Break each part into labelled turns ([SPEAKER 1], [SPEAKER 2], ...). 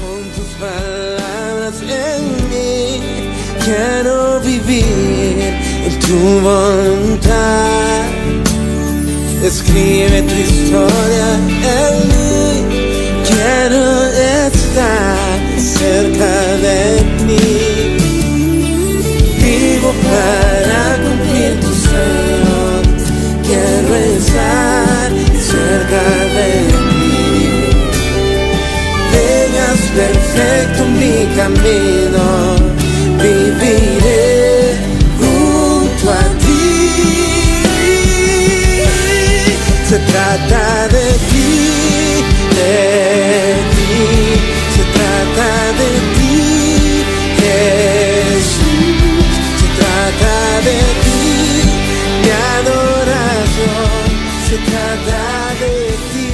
[SPEAKER 1] Con tus palabras en mí, quiero vivir en tu voluntad. Escribe tu historia en mí, quiero estar cerca de mí. Vivo para cumplir tus sueños, quiero estar cerca de ti. Vengas perfecto mi camino, viviré junto a ti. Se trata de ti, se trata de ti, Jesús. Se trata de ti, mi adoración. Se trata de ti,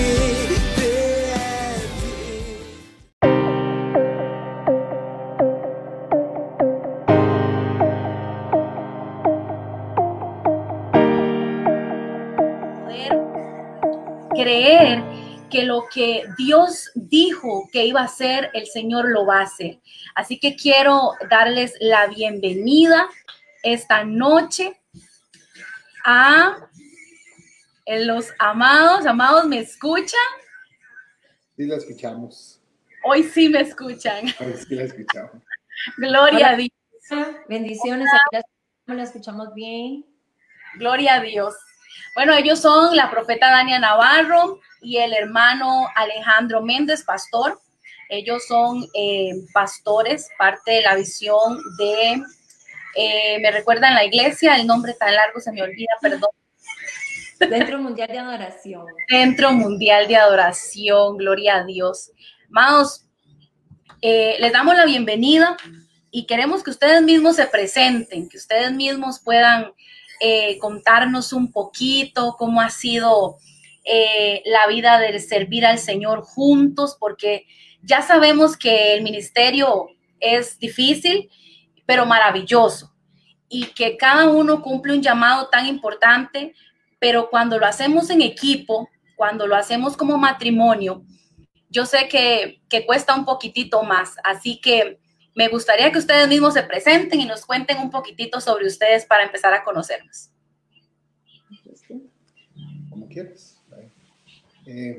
[SPEAKER 2] creer que lo que Dios dijo que iba a hacer, el Señor lo va a hacer. Así que quiero darles la bienvenida esta noche a los amados, ¿me escuchan?
[SPEAKER 3] Sí, la escuchamos.
[SPEAKER 2] Hoy sí me escuchan.
[SPEAKER 3] Hoy sí la escuchamos.
[SPEAKER 2] Gloria a Dios.
[SPEAKER 4] Bendiciones, aquí la escuchamos bien.
[SPEAKER 2] Gloria a Dios. Bueno, ellos son la profeta Dania Navarro y el hermano Alejandro Méndez, pastor. Ellos son pastores, parte de la visión de, me recuerdan la iglesia, el nombre tan largo se me olvida, perdón.
[SPEAKER 4] Centro Mundial de Adoración.
[SPEAKER 2] Centro Mundial de Adoración, gloria a Dios. Amados, les damos la bienvenida y queremos que ustedes mismos se presenten, que ustedes mismos puedan contarnos un poquito cómo ha sido la vida del servir al Señor juntos, porque ya sabemos que el ministerio es difícil, pero maravilloso, y que cada uno cumple un llamado tan importante, pero cuando lo hacemos en equipo, cuando lo hacemos como matrimonio, yo sé que cuesta un poquitito más, así que me gustaría que ustedes mismos se presenten y nos cuenten un poquitito sobre ustedes para empezar a conocernos.
[SPEAKER 3] Como quieras.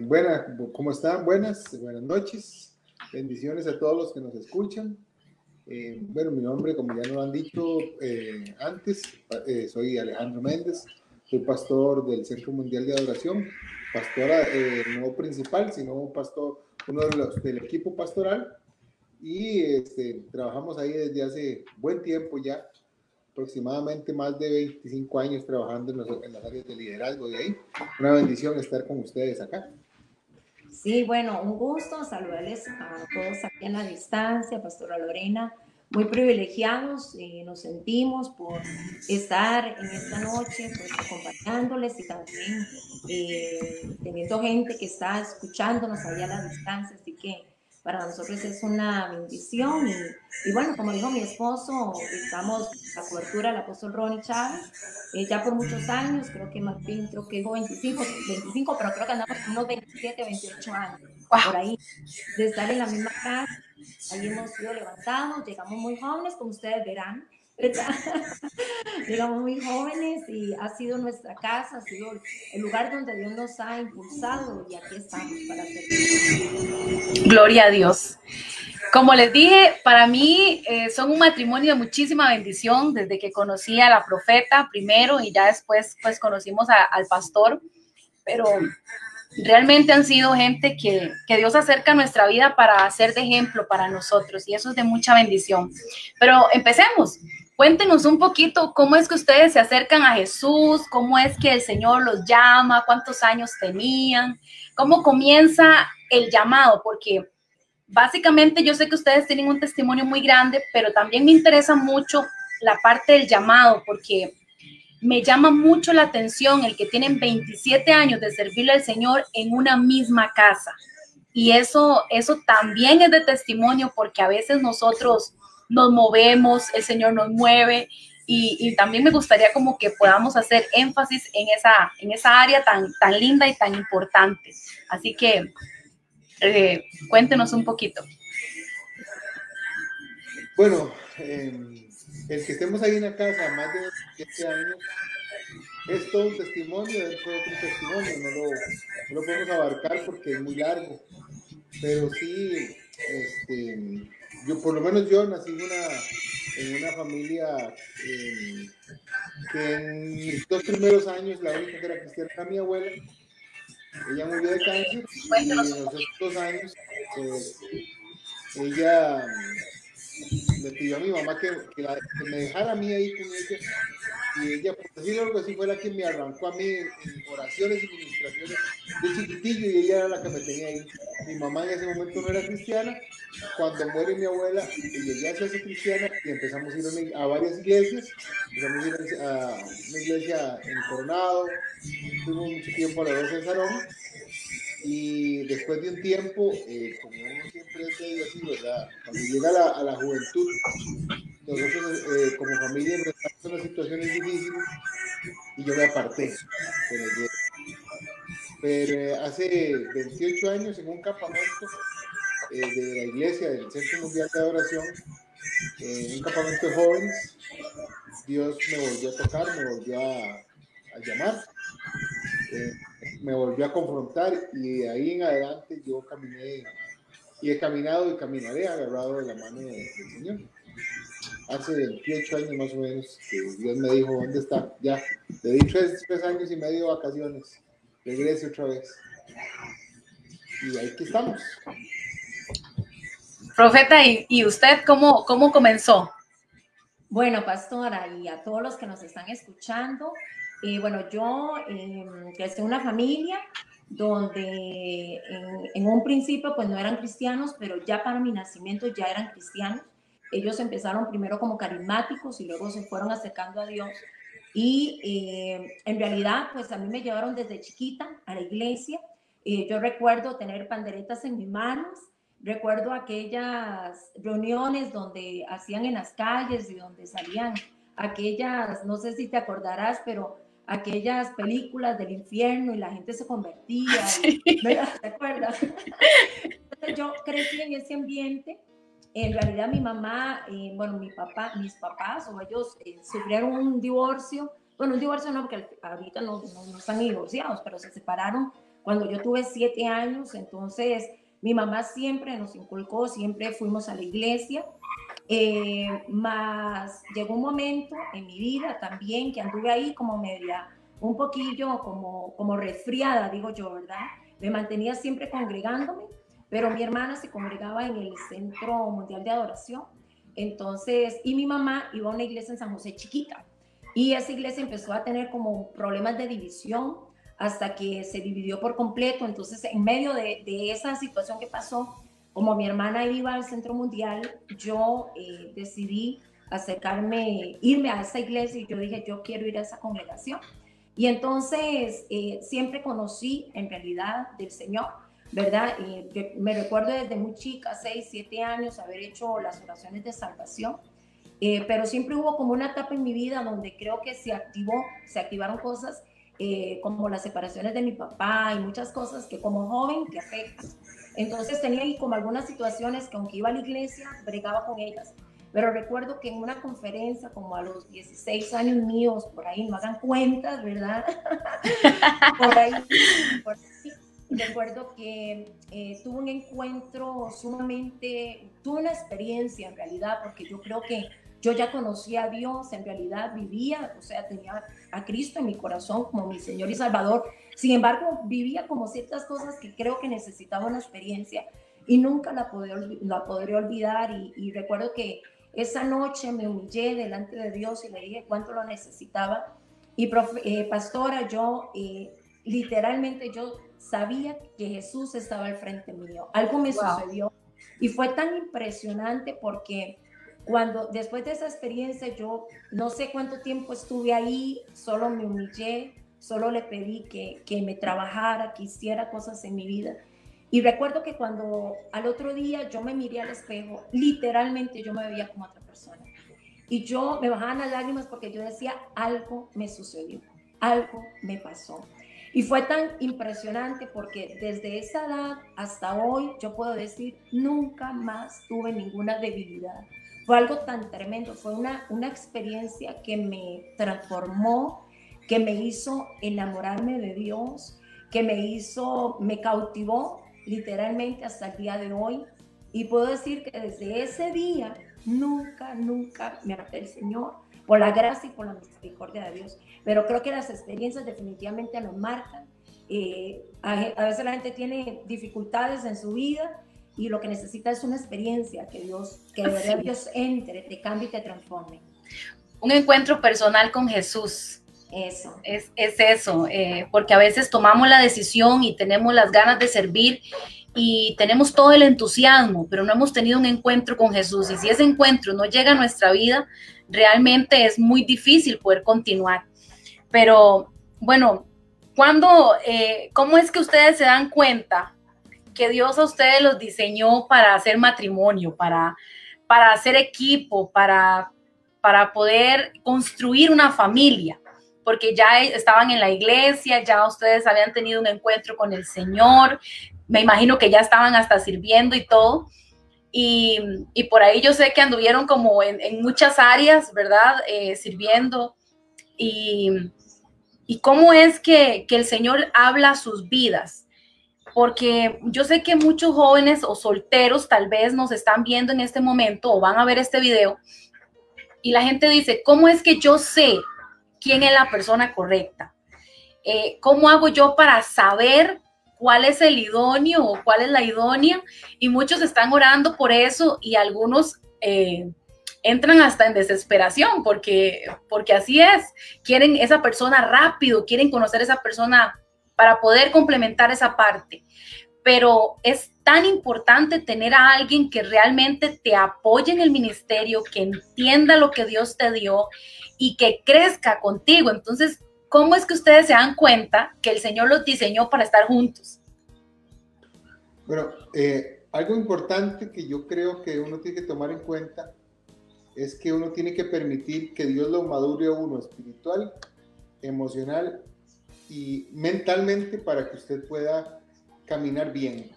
[SPEAKER 3] Buenas, ¿cómo están? Buenas noches. Bendiciones a todos los que nos escuchan. Bueno, mi nombre, como ya nos lo han dicho antes, soy Alejandro Méndez. Soy pastor del Centro Mundial de Adoración. Pastora, no principal, sino pastor, uno de los del equipo pastoral. Y trabajamos ahí desde hace buen tiempo ya, aproximadamente más de 25 años trabajando en las áreas de liderazgo de ahí. Una bendición estar con ustedes acá.
[SPEAKER 4] Sí, bueno, un gusto saludarles a todos aquí en la distancia, Pastora Lorena. Muy privilegiados nos sentimos por estar en esta noche pues, acompañándoles y también teniendo gente que está escuchándonos allá a la distancia, así que para nosotros es una bendición y bueno, como dijo mi esposo, estamos a la cobertura del apóstol Ronnie Chávez, ya por muchos años, creo que más bien, creo que dijo 25, pero creo que andamos unos 27, 28 años, por ahí, de estar en la misma casa. Ahí hemos sido levantados, llegamos muy jóvenes, como ustedes verán, ¿verdad? Llegamos muy jóvenes y ha sido nuestra casa, ha sido el lugar donde Dios nos ha impulsado y aquí estamos para servir.
[SPEAKER 2] Gloria a Dios. Como les dije, para mí son un matrimonio de muchísima bendición desde que conocí a la profeta primero y ya después pues conocimos al pastor, pero realmente han sido gente que Dios acerca a nuestra vida para ser de ejemplo para nosotros y eso es de mucha bendición. Pero empecemos. Cuéntenos un poquito cómo es que ustedes se acercan a Jesús, cómo es que el Señor los llama, cuántos años tenían, cómo comienza el llamado, porque básicamente yo sé que ustedes tienen un testimonio muy grande, pero también me interesa mucho la parte del llamado, porque me llama mucho la atención el que tienen 27 años de servirle al Señor en una misma casa. Y eso también es de testimonio, porque a veces nosotros nos movemos, el Señor nos mueve, y también me gustaría como que podamos hacer énfasis en esa área tan linda y tan importante. Así que cuéntenos un poquito.
[SPEAKER 3] Bueno, el que estemos ahí en la casa más de 7 años es todo un testimonio dentro de otro testimonio, no lo podemos abarcar porque es muy largo, pero sí, yo por lo menos yo nací en una familia que en mis 2 primeros años la única que era cristiana era mi abuela. Ella murió de cáncer y en los otros 2 años, pues ella le pidió a mi mamá que me dejara a mí ahí con ella, y ella, por decirlo algo así, fue la que me arrancó a mí en oraciones y ministraciones de chiquitillo, y ella era la que me tenía ahí. Mi mamá en ese momento no era cristiana. Cuando muere mi abuela, ella ya se hace cristiana y empezamos a ir a varias iglesias. Empezamos a ir a una iglesia en Coronado, fuimos mucho tiempo a la Rosa de Sarón, y después de un tiempo, como uno siempre es medio así, ¿verdad? Cuando llega a la juventud, nosotros como familia enfrentamos unas situaciones difíciles y yo me aparté de la iglesia. Pero hace 28 años, en un campamento de la iglesia del Centro Mundial de Adoración, en un campamento de jóvenes, Dios me volvió a tocar, me volvió a llamar, me volvió a confrontar, y de ahí en adelante yo caminé y he caminado y caminaré agarrado de la mano del Señor. Hace 28 años más o menos que Dios me dijo: ¿dónde está? Ya, te di 3 años y medio de vacaciones, regrese otra vez. Y ahí que estamos.
[SPEAKER 2] Profeta, ¿y usted cómo comenzó?
[SPEAKER 4] Bueno, pastora, y a todos los que nos están escuchando, bueno, yo crecí en una familia donde en un principio pues no eran cristianos, pero ya para mi nacimiento ya eran cristianos. Ellos empezaron primero como carismáticos y luego se fueron acercando a Dios. Y en realidad pues a mí me llevaron desde chiquita a la iglesia. Yo recuerdo tener panderetas en mis manos. Recuerdo aquellas reuniones donde hacían en las calles y donde salían aquellas, no sé si te acordarás, pero aquellas películas del infierno y la gente se convertía.
[SPEAKER 2] Sí.
[SPEAKER 4] ¿Verdad? ¿Te acuerdas? Entonces yo crecí en ese ambiente. En realidad mi mamá, bueno, mis papás o ellos sufrieron un divorcio. Bueno, un divorcio no, porque ahorita no están divorciados, pero se separaron cuando yo tuve 7 años. Entonces mi mamá siempre nos inculcó, siempre fuimos a la iglesia, más llegó un momento en mi vida también que anduve ahí como media, un poquillo como resfriada, digo yo, ¿verdad? Me mantenía siempre congregándome, pero mi hermana se congregaba en el Centro Mundial de Adoración. Entonces, y mi mamá iba a una iglesia en San José chiquita, y esa iglesia empezó a tener como problemas de división, hasta que se dividió por completo. Entonces, en medio de esa situación que pasó, como mi hermana iba al Centro Mundial, yo decidí irme a esa iglesia, y yo dije, yo quiero ir a esa congregación. Y entonces siempre conocí en realidad del Señor, ¿verdad? Me recuerdo desde muy chica, 6, 7 años, haber hecho las oraciones de salvación. Pero siempre hubo como una etapa en mi vida donde creo que se activaron cosas como las separaciones de mi papá y muchas cosas que como joven te afectan. Entonces tenía ahí como algunas situaciones que aunque iba a la iglesia, bregaba con ellas. Pero recuerdo que en una conferencia, como a los 16 años míos, por ahí, no hagan cuentas, ¿verdad? por ahí, recuerdo que tuve un encuentro tuve una experiencia en realidad, porque yo creo que yo ya conocía a Dios, en realidad vivía, o sea, tenía a Cristo en mi corazón como mi Señor y Salvador. Sin embargo, vivía como ciertas cosas que creo que necesitaba una experiencia y nunca la podré olvidar. Y recuerdo que esa noche me humillé delante de Dios y le dije cuánto lo necesitaba. Y pastora, yo literalmente yo sabía que Jesús estaba al frente mío. Algo me sucedió y fue tan impresionante porque después de esa experiencia, yo no sé cuánto tiempo estuve ahí, solo me humillé, solo le pedí que me trabajara, que hiciera cosas en mi vida. Y recuerdo que cuando al otro día yo me miré al espejo, literalmente yo me veía como otra persona. Y yo me bajaban las lágrimas porque yo decía, algo me sucedió, algo me pasó. Y fue tan impresionante porque desde esa edad hasta hoy yo puedo decir, nunca más tuve ninguna debilidad. fue algo tan tremendo, fue una experiencia que me transformó, que me hizo enamorarme de Dios, que me cautivó literalmente hasta el día de hoy. Y puedo decir que desde ese día nunca me aparté del Señor, por la gracia y por la misericordia de Dios. Pero creo que las experiencias definitivamente nos marcan. A veces la gente tiene dificultades en su vida y lo que necesita es una experiencia que de verdad Dios entre, te cambie y te transforme.
[SPEAKER 2] Un encuentro personal con Jesús.
[SPEAKER 4] Eso.
[SPEAKER 2] Es eso, porque a veces tomamos la decisión y tenemos las ganas de servir y tenemos todo el entusiasmo, pero no hemos tenido un encuentro con Jesús. Y si ese encuentro no llega a nuestra vida, realmente es muy difícil poder continuar. Pero bueno, ¿cómo es que ustedes se dan cuenta que Dios a ustedes los diseñó para hacer matrimonio, para hacer equipo, para poder construir una familia? Porque ya estaban en la iglesia, ya ustedes habían tenido un encuentro con el Señor, me imagino que ya estaban hasta sirviendo y todo, y por ahí yo sé que anduvieron como en muchas áreas, ¿verdad? Sirviendo, y cómo es que el Señor habla a sus vidas, porque yo sé que muchos jóvenes o solteros tal vez nos están viendo en este momento o van a ver este video, y la gente dice, ¿cómo es que yo sé quién es la persona correcta? ¿Cómo hago yo para saber cuál es el idóneo o cuál es la idónea? Y muchos están orando por eso y algunos entran hasta en desesperación porque así es. Quieren esa persona rápido, quieren conocer a esa persona para poder complementar esa parte. Pero es tan importante tener a alguien que realmente te apoye en el ministerio, que entienda lo que Dios te dio y que crezca contigo. Entonces, ¿cómo es que ustedes se dan cuenta que el Señor los diseñó para estar juntos?
[SPEAKER 3] Bueno, algo importante que yo creo que uno tiene que tomar en cuenta es que uno tiene que permitir que Dios lo madure a uno espiritual, emocional y mentalmente para que usted pueda caminar bien.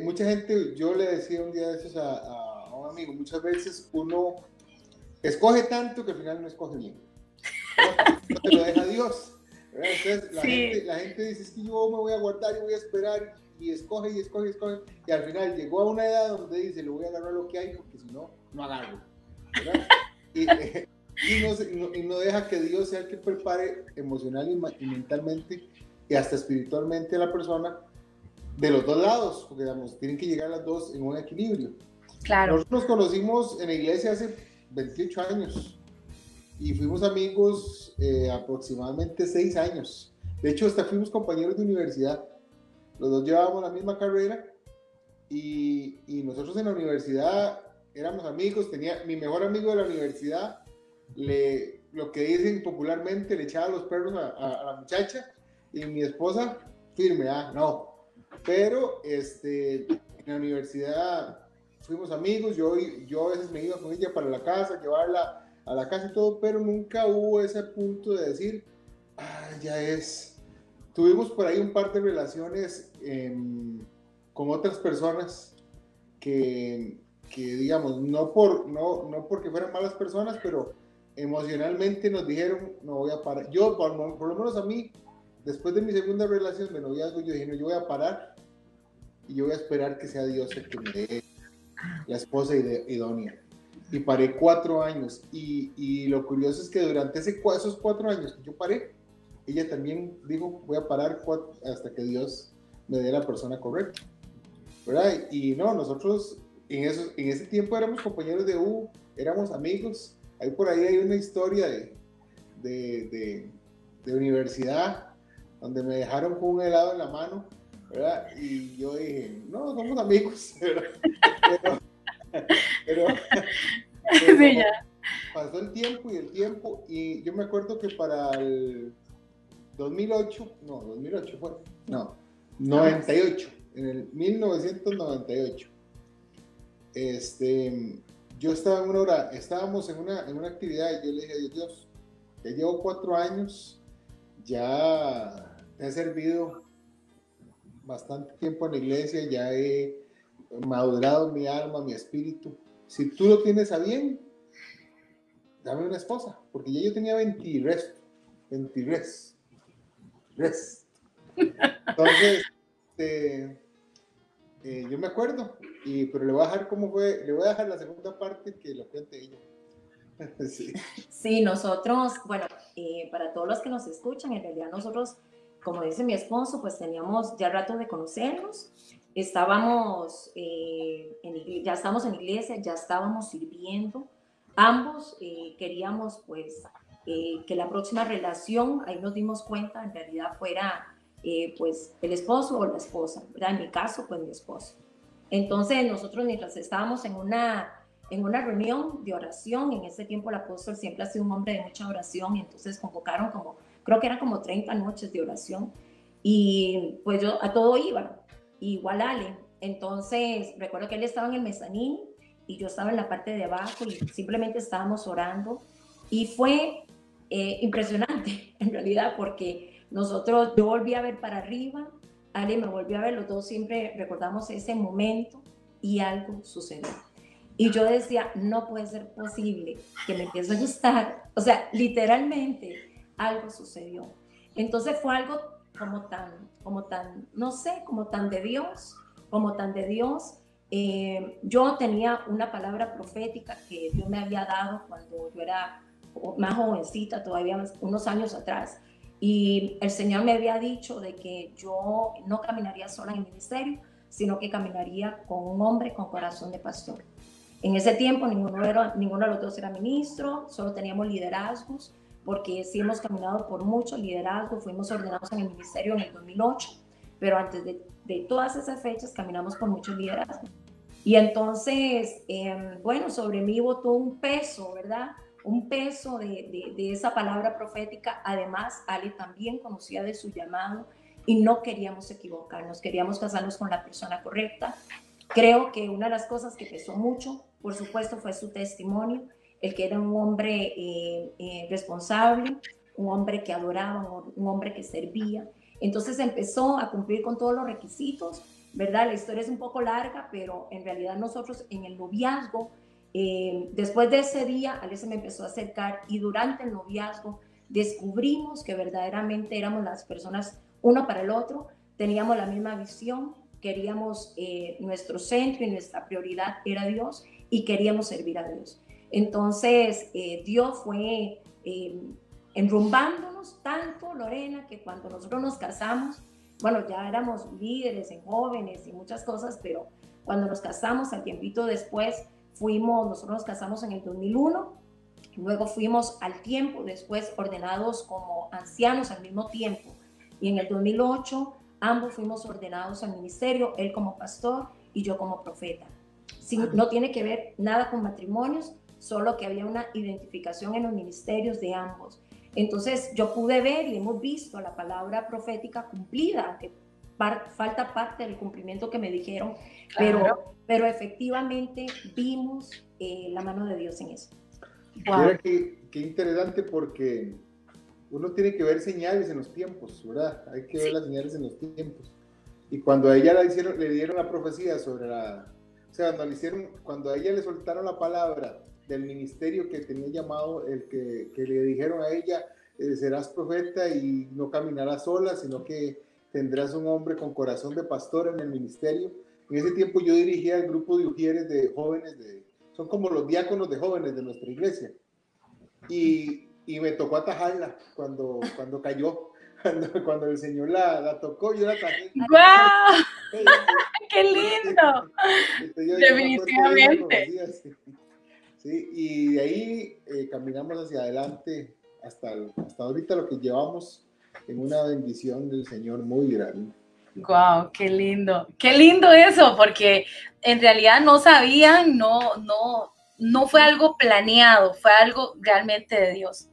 [SPEAKER 3] Mucha gente, yo le decía un día de esos a un amigo, muchas veces uno escoge tanto que al final no escoge bien. No te lo deja Dios. ¿Verdad? Entonces la gente dice, es que yo me voy a guardar y voy a esperar y escoge y al final llegó a una edad donde dice, le voy a agarrar lo que hay porque si no, no agarro. ¿Verdad? Y no deja que Dios sea el que prepare emocional y mentalmente y hasta espiritualmente a la persona de los dos lados, porque digamos, tienen que llegar las dos en un equilibrio.
[SPEAKER 2] Claro.
[SPEAKER 3] Nosotros nos conocimos en la iglesia hace 28 años y fuimos amigos aproximadamente 6 años. De hecho, hasta fuimos compañeros de universidad. Los dos llevábamos la misma carrera y nosotros en la universidad éramos amigos. Tenía mi mejor amigo de la universidad, lo que dicen popularmente, le echaba los perros a la muchacha, y mi esposa, firme, no. Pero en la universidad fuimos amigos, yo a veces me iba con ella para la casa, llevarla a la casa y todo, pero nunca hubo ese punto de decir, ya es. Tuvimos por ahí un par de relaciones con otras personas que digamos, no porque fueran malas personas, pero emocionalmente nos dijeron, no voy a parar. Yo, por lo menos a mí, después de mi segunda relación de noviazgo, yo dije, no, yo voy a parar y yo voy a esperar que sea Dios el que me dé la esposa idónea. Y paré 4 años. Y lo curioso es que durante esos 4 años que yo paré, ella también dijo, voy a parar hasta que Dios me dé la persona correcta. ¿Verdad? Y no, nosotros en ese tiempo éramos compañeros de U, éramos amigos. Por ahí hay una historia de universidad donde me dejaron con un helado en la mano, ¿verdad? Y yo dije, no, somos amigos, ¿verdad? Pero
[SPEAKER 2] Sí, ya.
[SPEAKER 3] Pasó el tiempo y yo me acuerdo que para el 98 fue, 98, en el 1998, yo estábamos en una actividad y yo le dije, Dios, ya llevo 4 años, ya he servido bastante tiempo en la iglesia, ya he madurado mi alma, mi espíritu, si tú lo tienes a bien, dame una esposa, porque ya yo tenía 23. Entonces, yo me acuerdo, pero le voy a dejar cómo fue, le voy a dejar la segunda parte que lo cuente ella. Sí.
[SPEAKER 4] Sí, nosotros, bueno, para todos los que nos escuchan, en realidad nosotros, como dice mi esposo, pues teníamos ya rato de conocernos, estábamos ya estábamos en iglesia, ya estábamos sirviendo, ambos queríamos pues que la próxima relación, ahí nos dimos cuenta, en realidad fuera pues el esposo o la esposa, ¿verdad? En mi caso, pues mi esposo. Entonces nosotros mientras estábamos en una reunión de oración, en ese tiempo el apóstol siempre ha sido un hombre de mucha oración, y entonces convocaron creo que eran como 30 noches de oración, y pues yo a todo iba, igual Ale. Entonces recuerdo que él estaba en el mezanín y yo estaba en la parte de abajo y simplemente estábamos orando, y fue impresionante en realidad, porque yo volví a ver para arriba, Ale me volvió a ver, los dos siempre recordamos ese momento, y algo sucedió. Y yo decía, no puede ser posible que me empiece a gustar. O sea, literalmente algo sucedió. Entonces fue algo como tan, no sé, como tan de Dios, yo tenía una palabra profética que Dios me había dado cuando yo era más jovencita, todavía unos años atrás. Y el Señor me había dicho de que yo no caminaría sola en el ministerio, sino que caminaría con un hombre con corazón de pastor. En ese tiempo ninguno de los dos era ministro, solo teníamos liderazgos, porque sí hemos caminado por mucho liderazgo, fuimos ordenados en el ministerio en el 2008, pero antes de todas esas fechas caminamos por mucho liderazgo. Y entonces, bueno, sobre mí botó un peso, ¿verdad? Un peso de esa palabra profética. Además, Ale también conocía de su llamado y no queríamos equivocarnos, queríamos casarnos con la persona correcta. Creo que una de las cosas que pesó mucho, por supuesto, fue su testimonio, el que era un hombre responsable, un hombre que adoraba, un hombre que servía. Entonces empezó a cumplir con todos los requisitos, ¿verdad? La historia es un poco larga, pero en realidad nosotros en el noviazgo, después de ese día, Ale se me empezó a acercar, y durante el noviazgo descubrimos que verdaderamente éramos las personas uno para el otro, teníamos la misma visión, queríamos nuestro centro y nuestra prioridad era Dios, y queríamos servir a Dios. Entonces Dios fue enrumbándonos tanto, Lorena, que cuando nosotros nos casamos, bueno, ya éramos líderes en jóvenes y muchas cosas, pero cuando nos casamos, al tiempito después, nosotros nos casamos en el 2001, luego fuimos al tiempo después ordenados como ancianos al mismo tiempo, y en el 2008 ambos fuimos ordenados al ministerio, él como pastor y yo como profeta. Sí, no tiene que ver nada con matrimonios, solo que había una identificación en los ministerios de ambos. Entonces yo pude ver y hemos visto la palabra profética cumplida, aunque falta parte del cumplimiento que me dijeron, claro. pero efectivamente vimos la mano de Dios en eso.
[SPEAKER 3] Wow. Mira qué interesante, porque uno tiene que ver señales en los tiempos, ¿verdad? Hay que ver las señales en los tiempos. Y cuando a ella le dieron la profecía sobre cuando a ella le soltaron la palabra del ministerio que tenía llamado, el que le dijeron a ella, serás profeta y no caminarás sola, sino que tendrás un hombre con corazón de pastor en el ministerio. En ese tiempo yo dirigía el grupo de ujieres de jóvenes, son como los diáconos de jóvenes de nuestra iglesia. Y me tocó atajarla cuando cayó, cuando el Señor la tocó, yo la atajé.
[SPEAKER 2] ¡Guau! ¡Qué lindo! Definitivamente.
[SPEAKER 3] Sí, y de ahí caminamos hacia adelante hasta ahorita, lo que llevamos en una bendición del Señor muy grande.
[SPEAKER 2] ¡Guau! ¡Qué lindo! ¡Qué lindo eso! Porque en realidad no sabían, no fue algo planeado, fue algo realmente de Dios.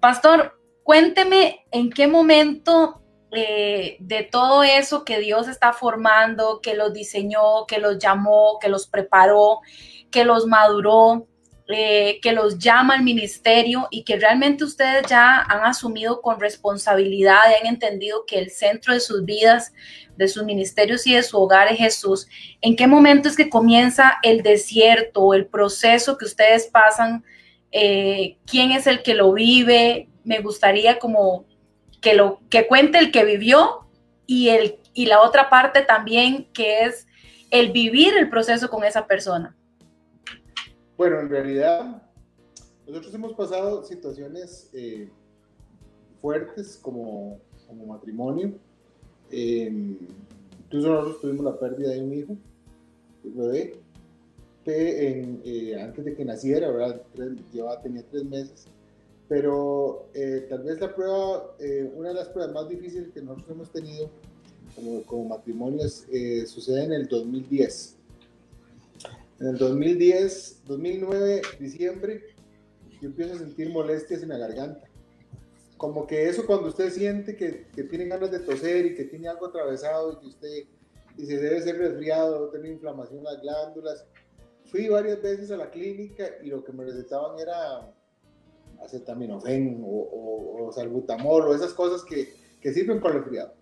[SPEAKER 2] Pastor, cuénteme en qué momento de todo eso que Dios está formando, que los diseñó, que los llamó, que los preparó, que los maduró, que los llama al ministerio y que realmente ustedes ya han asumido con responsabilidad y han entendido que el centro de sus vidas, de sus ministerios y de su hogar es Jesús. ¿En qué momento es que comienza el desierto, el proceso que ustedes pasan? ¿Quién es el que lo vive? Me gustaría como que cuente el que vivió y la otra parte también, que es el vivir el proceso con esa persona.
[SPEAKER 3] Bueno, en realidad, nosotros hemos pasado situaciones fuertes como matrimonio. Incluso nosotros tuvimos la pérdida de un hijo, un bebé, antes de que naciera, ¿verdad? Tenía 3 meses. Pero tal vez una de las pruebas más difíciles que nosotros hemos tenido como matrimonios sucede en el 2010. En el 2009, diciembre, yo empiezo a sentir molestias en la garganta. Como que eso cuando usted siente que tiene ganas de toser y que tiene algo atravesado y que usted dice debe ser resfriado, tener inflamación en las glándulas. Fui varias veces a la clínica y lo que me recetaban era acetaminofén o salbutamol o esas cosas que sirven para el resfriado.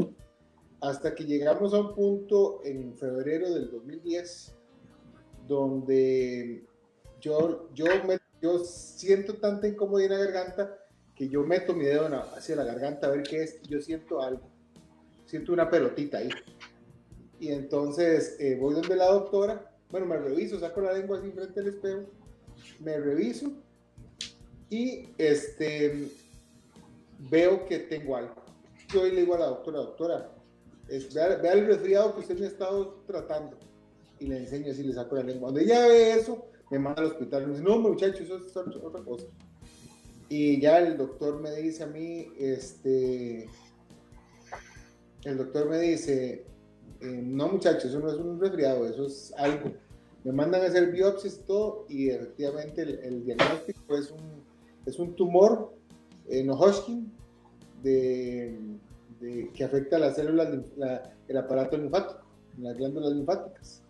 [SPEAKER 3] Hasta que llegamos a un punto en febrero del 2010 donde yo siento tanta incomodidad en la garganta que yo meto mi dedo hacia la garganta a ver qué es, y yo siento algo, siento una pelotita ahí. Y entonces voy donde la doctora, bueno, me reviso, saco la lengua así frente al espejo, me reviso y veo que tengo algo. Yo le digo a la doctora, vea el resfriado que usted me ha estado tratando. Y le enseño así, le saco la lengua. Cuando ella ve eso, me manda al hospital. Me dice, no, muchacho, eso es otra cosa. Y ya el doctor me dice a mí, no, muchacho, eso no es un resfriado, eso es algo. Me mandan a hacer biopsias y todo, y efectivamente el diagnóstico es un tumor no Hodgkin que afecta a las células, el aparato linfático, las glándulas linfáticas.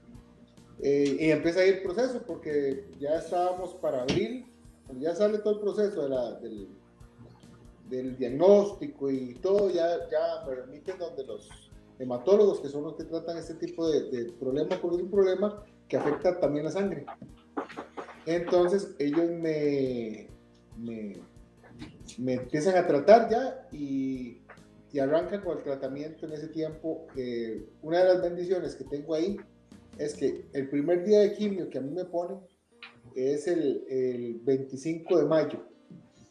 [SPEAKER 3] Y empieza a ir el proceso porque ya estábamos para abril, cuando ya sale todo el proceso del diagnóstico y todo, ya me remiten donde los hematólogos, que son los que tratan este tipo de problema, porque es un problema que afecta también la sangre. Entonces ellos me empiezan a tratar ya y arrancan con el tratamiento en ese tiempo. Una de las bendiciones que tengo ahí es que el primer día de quimio que a mí me ponen es el 25 de mayo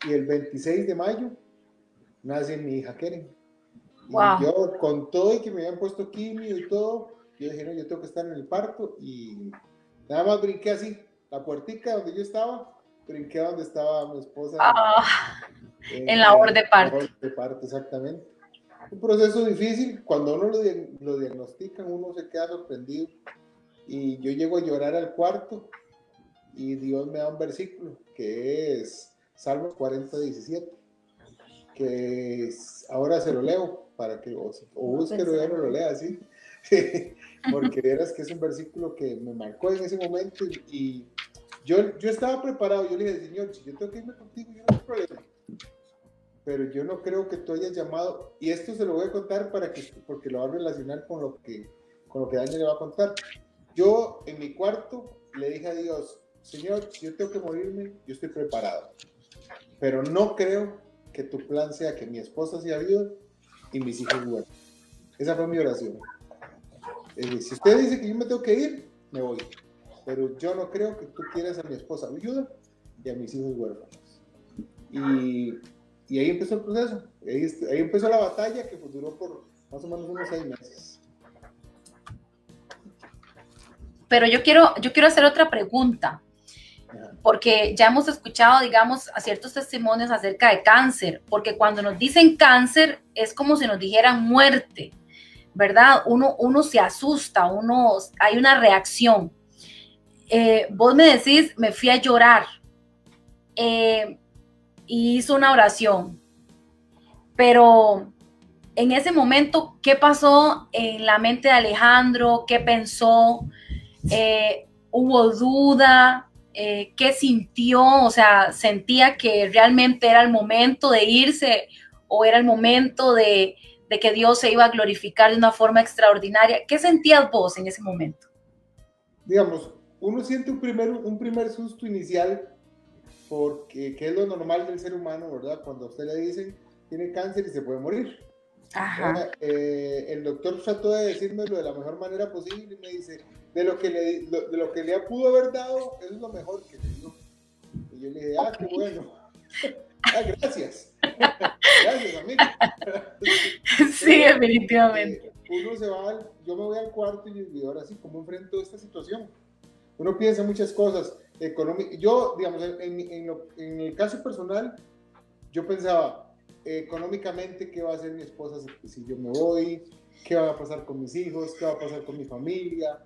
[SPEAKER 3] y el 26 de mayo nace mi hija Keren.
[SPEAKER 2] Wow.
[SPEAKER 3] Y yo con todo y que me habían puesto quimio y todo, yo dije no, yo tengo que estar en el parto y nada más brinqué así, la puertica donde yo estaba, brinqué donde estaba mi esposa.
[SPEAKER 2] En la labor de parto.
[SPEAKER 3] En la labor de parto, exactamente. Un proceso difícil, cuando uno lo diagnostican, uno se queda sorprendido. Y yo llego a llorar al cuarto y Dios me da un versículo que es Salmos 40:17, que ahora se lo leo para que o búsquelo y ya no lo lea así, porque verás que es un versículo que me marcó en ese momento y yo estaba preparado. Yo le dije, Señor, si yo tengo que irme contigo, yo no tengo problema, pero yo no creo que tú hayas llamado, y esto se lo voy a contar porque lo va a relacionar con lo que Daniel le va a contar. Yo en mi cuarto le dije a Dios, Señor, si yo tengo que morirme, yo estoy preparado, pero no creo que tu plan sea que mi esposa sea viuda y mis hijos huérfanos. Esa fue mi oración. Si usted dice que yo me tengo que ir, me voy, pero yo no creo que tú quieras a mi esposa viuda y a mis hijos huérfanos. Y ahí empezó el proceso, ahí empezó la batalla que duró por más o menos unos 6 meses.
[SPEAKER 2] Pero yo quiero hacer otra pregunta, porque ya hemos escuchado, digamos, a ciertos testimonios acerca de cáncer, porque cuando nos dicen cáncer es como si nos dijeran muerte, ¿verdad? Uno se asusta, hay una reacción. Vos me decís, me fui a llorar y hizo una oración, pero en ese momento, ¿qué pasó en la mente de Alejandro? ¿Qué pensó? ¿Hubo duda? ¿qué sintió? O sea, ¿sentía que realmente era el momento de irse o era el momento de que Dios se iba a glorificar de una forma extraordinaria? ¿Qué sentías vos en ese momento?
[SPEAKER 3] Digamos, uno siente un primer susto inicial, porque que es lo normal del ser humano, ¿verdad? Cuando a usted le dicen tiene cáncer y se puede morir.
[SPEAKER 2] Ajá.
[SPEAKER 3] El doctor trató de decírmelo de la mejor manera posible y me dice, de lo que le pudo haber dado, eso es lo mejor que le dio. Y yo le dije, qué bueno. Gracias. Gracias, amigo.
[SPEAKER 2] Sí, definitivamente.
[SPEAKER 3] Uno se va, yo me voy al cuarto y digo, ahora sí, ¿cómo enfrento esta situación? Uno piensa muchas cosas económicas. Yo, digamos, en el caso personal, yo pensaba, económicamente, ¿qué va a hacer mi esposa si yo me voy? ¿Qué va a pasar con mis hijos? ¿Qué va a pasar con mi familia?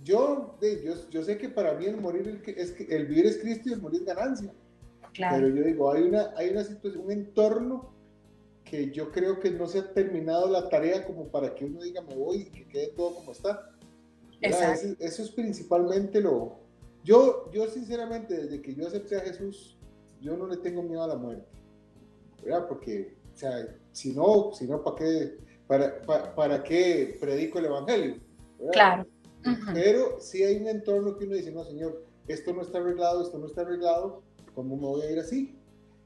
[SPEAKER 3] Yo sé que para mí el vivir es Cristo y el morir es ganancia. Claro. Pero yo digo, hay una situación, un entorno que yo creo que no se ha terminado la tarea como para que uno diga me voy y que quede todo como está. Eso es principalmente lo... Yo sinceramente, desde que yo acepté a Jesús, yo no le tengo miedo a la muerte, ¿verdad? Porque, o sea, si no, ¿para qué predico el evangelio? ¿Verdad?
[SPEAKER 2] Claro.
[SPEAKER 3] Pero sí hay un entorno que uno dice, no, Señor, esto no está arreglado, ¿cómo me voy a ir así?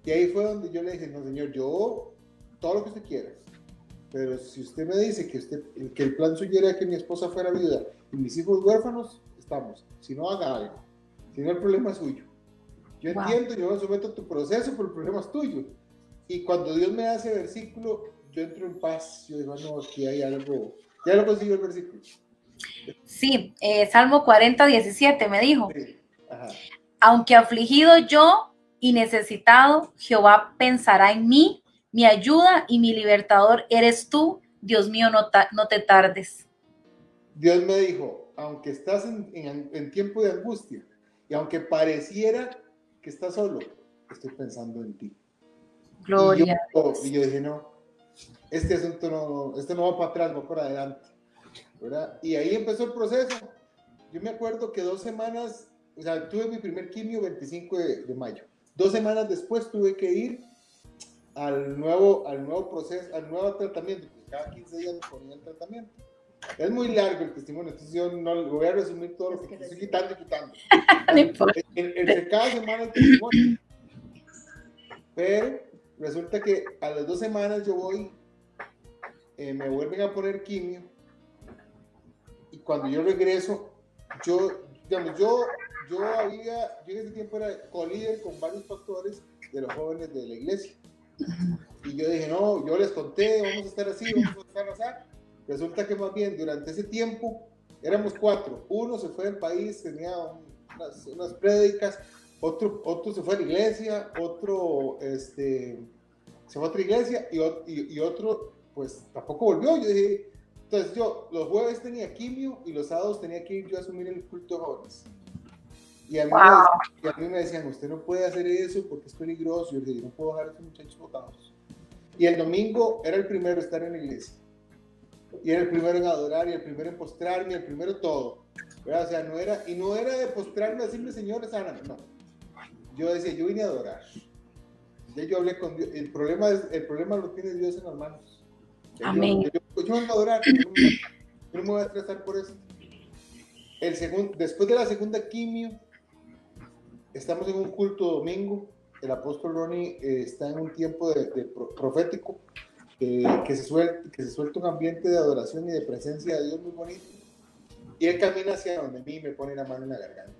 [SPEAKER 3] Y ahí fue donde yo le dije, no, Señor, yo, todo lo que usted quiera, pero si usted me dice que el plan suyo era que mi esposa fuera viuda y mis hijos huérfanos, estamos. Si no, haga algo. Si no, el problema es suyo. Yo entiendo, yo me someto a tu proceso, pero el problema es tuyo. Y cuando Dios me da ese versículo, yo entro en paz. Yo digo, no, aquí hay algo. Ya lo consigo el versículo.
[SPEAKER 2] Sí, Salmo 40:17 me dijo.
[SPEAKER 3] Sí. Ajá.
[SPEAKER 2] Aunque afligido yo y necesitado, Jehová pensará en mí, mi ayuda y mi libertador eres tú, Dios mío, no te tardes.
[SPEAKER 3] Dios me dijo, aunque estás en tiempo de angustia y aunque pareciera que estás solo, estoy pensando en ti.
[SPEAKER 2] Gloria.
[SPEAKER 3] Y yo dije, no, este asunto esto no va para atrás, va para adelante, ¿verdad? Y ahí empezó el proceso. Yo me acuerdo que 2 semanas, o sea, tuve mi primer quimio 25 de mayo. 2 semanas después tuve que ir al nuevo proceso, al nuevo tratamiento, porque cada 15 días me ponían el tratamiento. Es muy largo el testimonio, entonces yo no voy a resumir todo lo que estoy quitando.
[SPEAKER 2] No importa.
[SPEAKER 3] Cada semana el testimonio. Pero resulta que a las 2 semanas yo voy, me vuelven a poner quimio, y cuando yo regreso, yo en ese tiempo era co-líder con varios pastores de los jóvenes de la iglesia. Y yo dije, no, yo les conté, vamos a estar así, vamos a estar así. Resulta que más bien durante ese tiempo éramos 4. Uno se fue del país, tenía unas prédicas, otro se fue a la iglesia, otro se fue a otra iglesia y otro pues tampoco volvió. Yo dije, entonces yo los jueves tenía quimio y los sábados tenía que ir yo a asumir el culto de jóvenes. Y a mí me decían, usted no puede hacer eso porque es peligroso. Yo dije, no puedo dejar a estos muchachos botados. Y el domingo era el primero estar en la iglesia. Y era el primero en adorar, y el primero en postrarme, y el primero todo, ¿verdad? O sea, no era de postrarme a decirle, Señor, sáname, no. Yo decía, yo vine a adorar. Ya yo hablé con Dios. El problema lo tiene Dios en las manos.
[SPEAKER 2] Amén.
[SPEAKER 3] Yo vengo a adorar, yo no me voy a estresar por eso. Después de la segunda quimio, estamos en un culto domingo. El apóstol Ronnie está en un tiempo profético. Que se suelta un ambiente de adoración y de presencia de Dios muy bonito, y él camina hacia donde mí y me pone la mano en la garganta,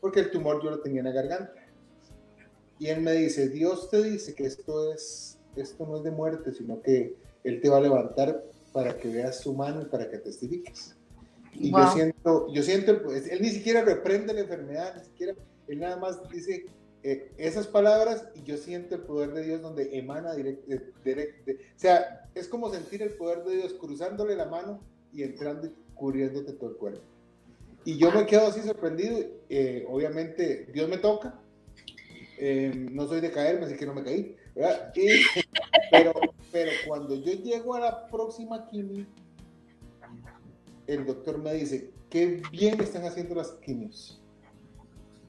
[SPEAKER 3] porque el tumor yo lo tenía en la garganta, y él me dice, Dios te dice que esto no es de muerte, sino que Él te va a levantar para que veas su mano y para que testifiques. Y wow. yo siento, pues, él ni siquiera reprende la enfermedad, ni siquiera, él nada más dice esas palabras, y yo siento el poder de Dios donde emana directo. O sea, es como sentir el poder de Dios cruzándole la mano y entrando y cubriéndote todo el cuerpo. Y yo me quedo así sorprendido. Obviamente Dios me toca, no soy de caerme, así que no me caí, ¿verdad? Pero cuando yo llego a la próxima quimio, el doctor me dice, qué bien están haciendo las quimios.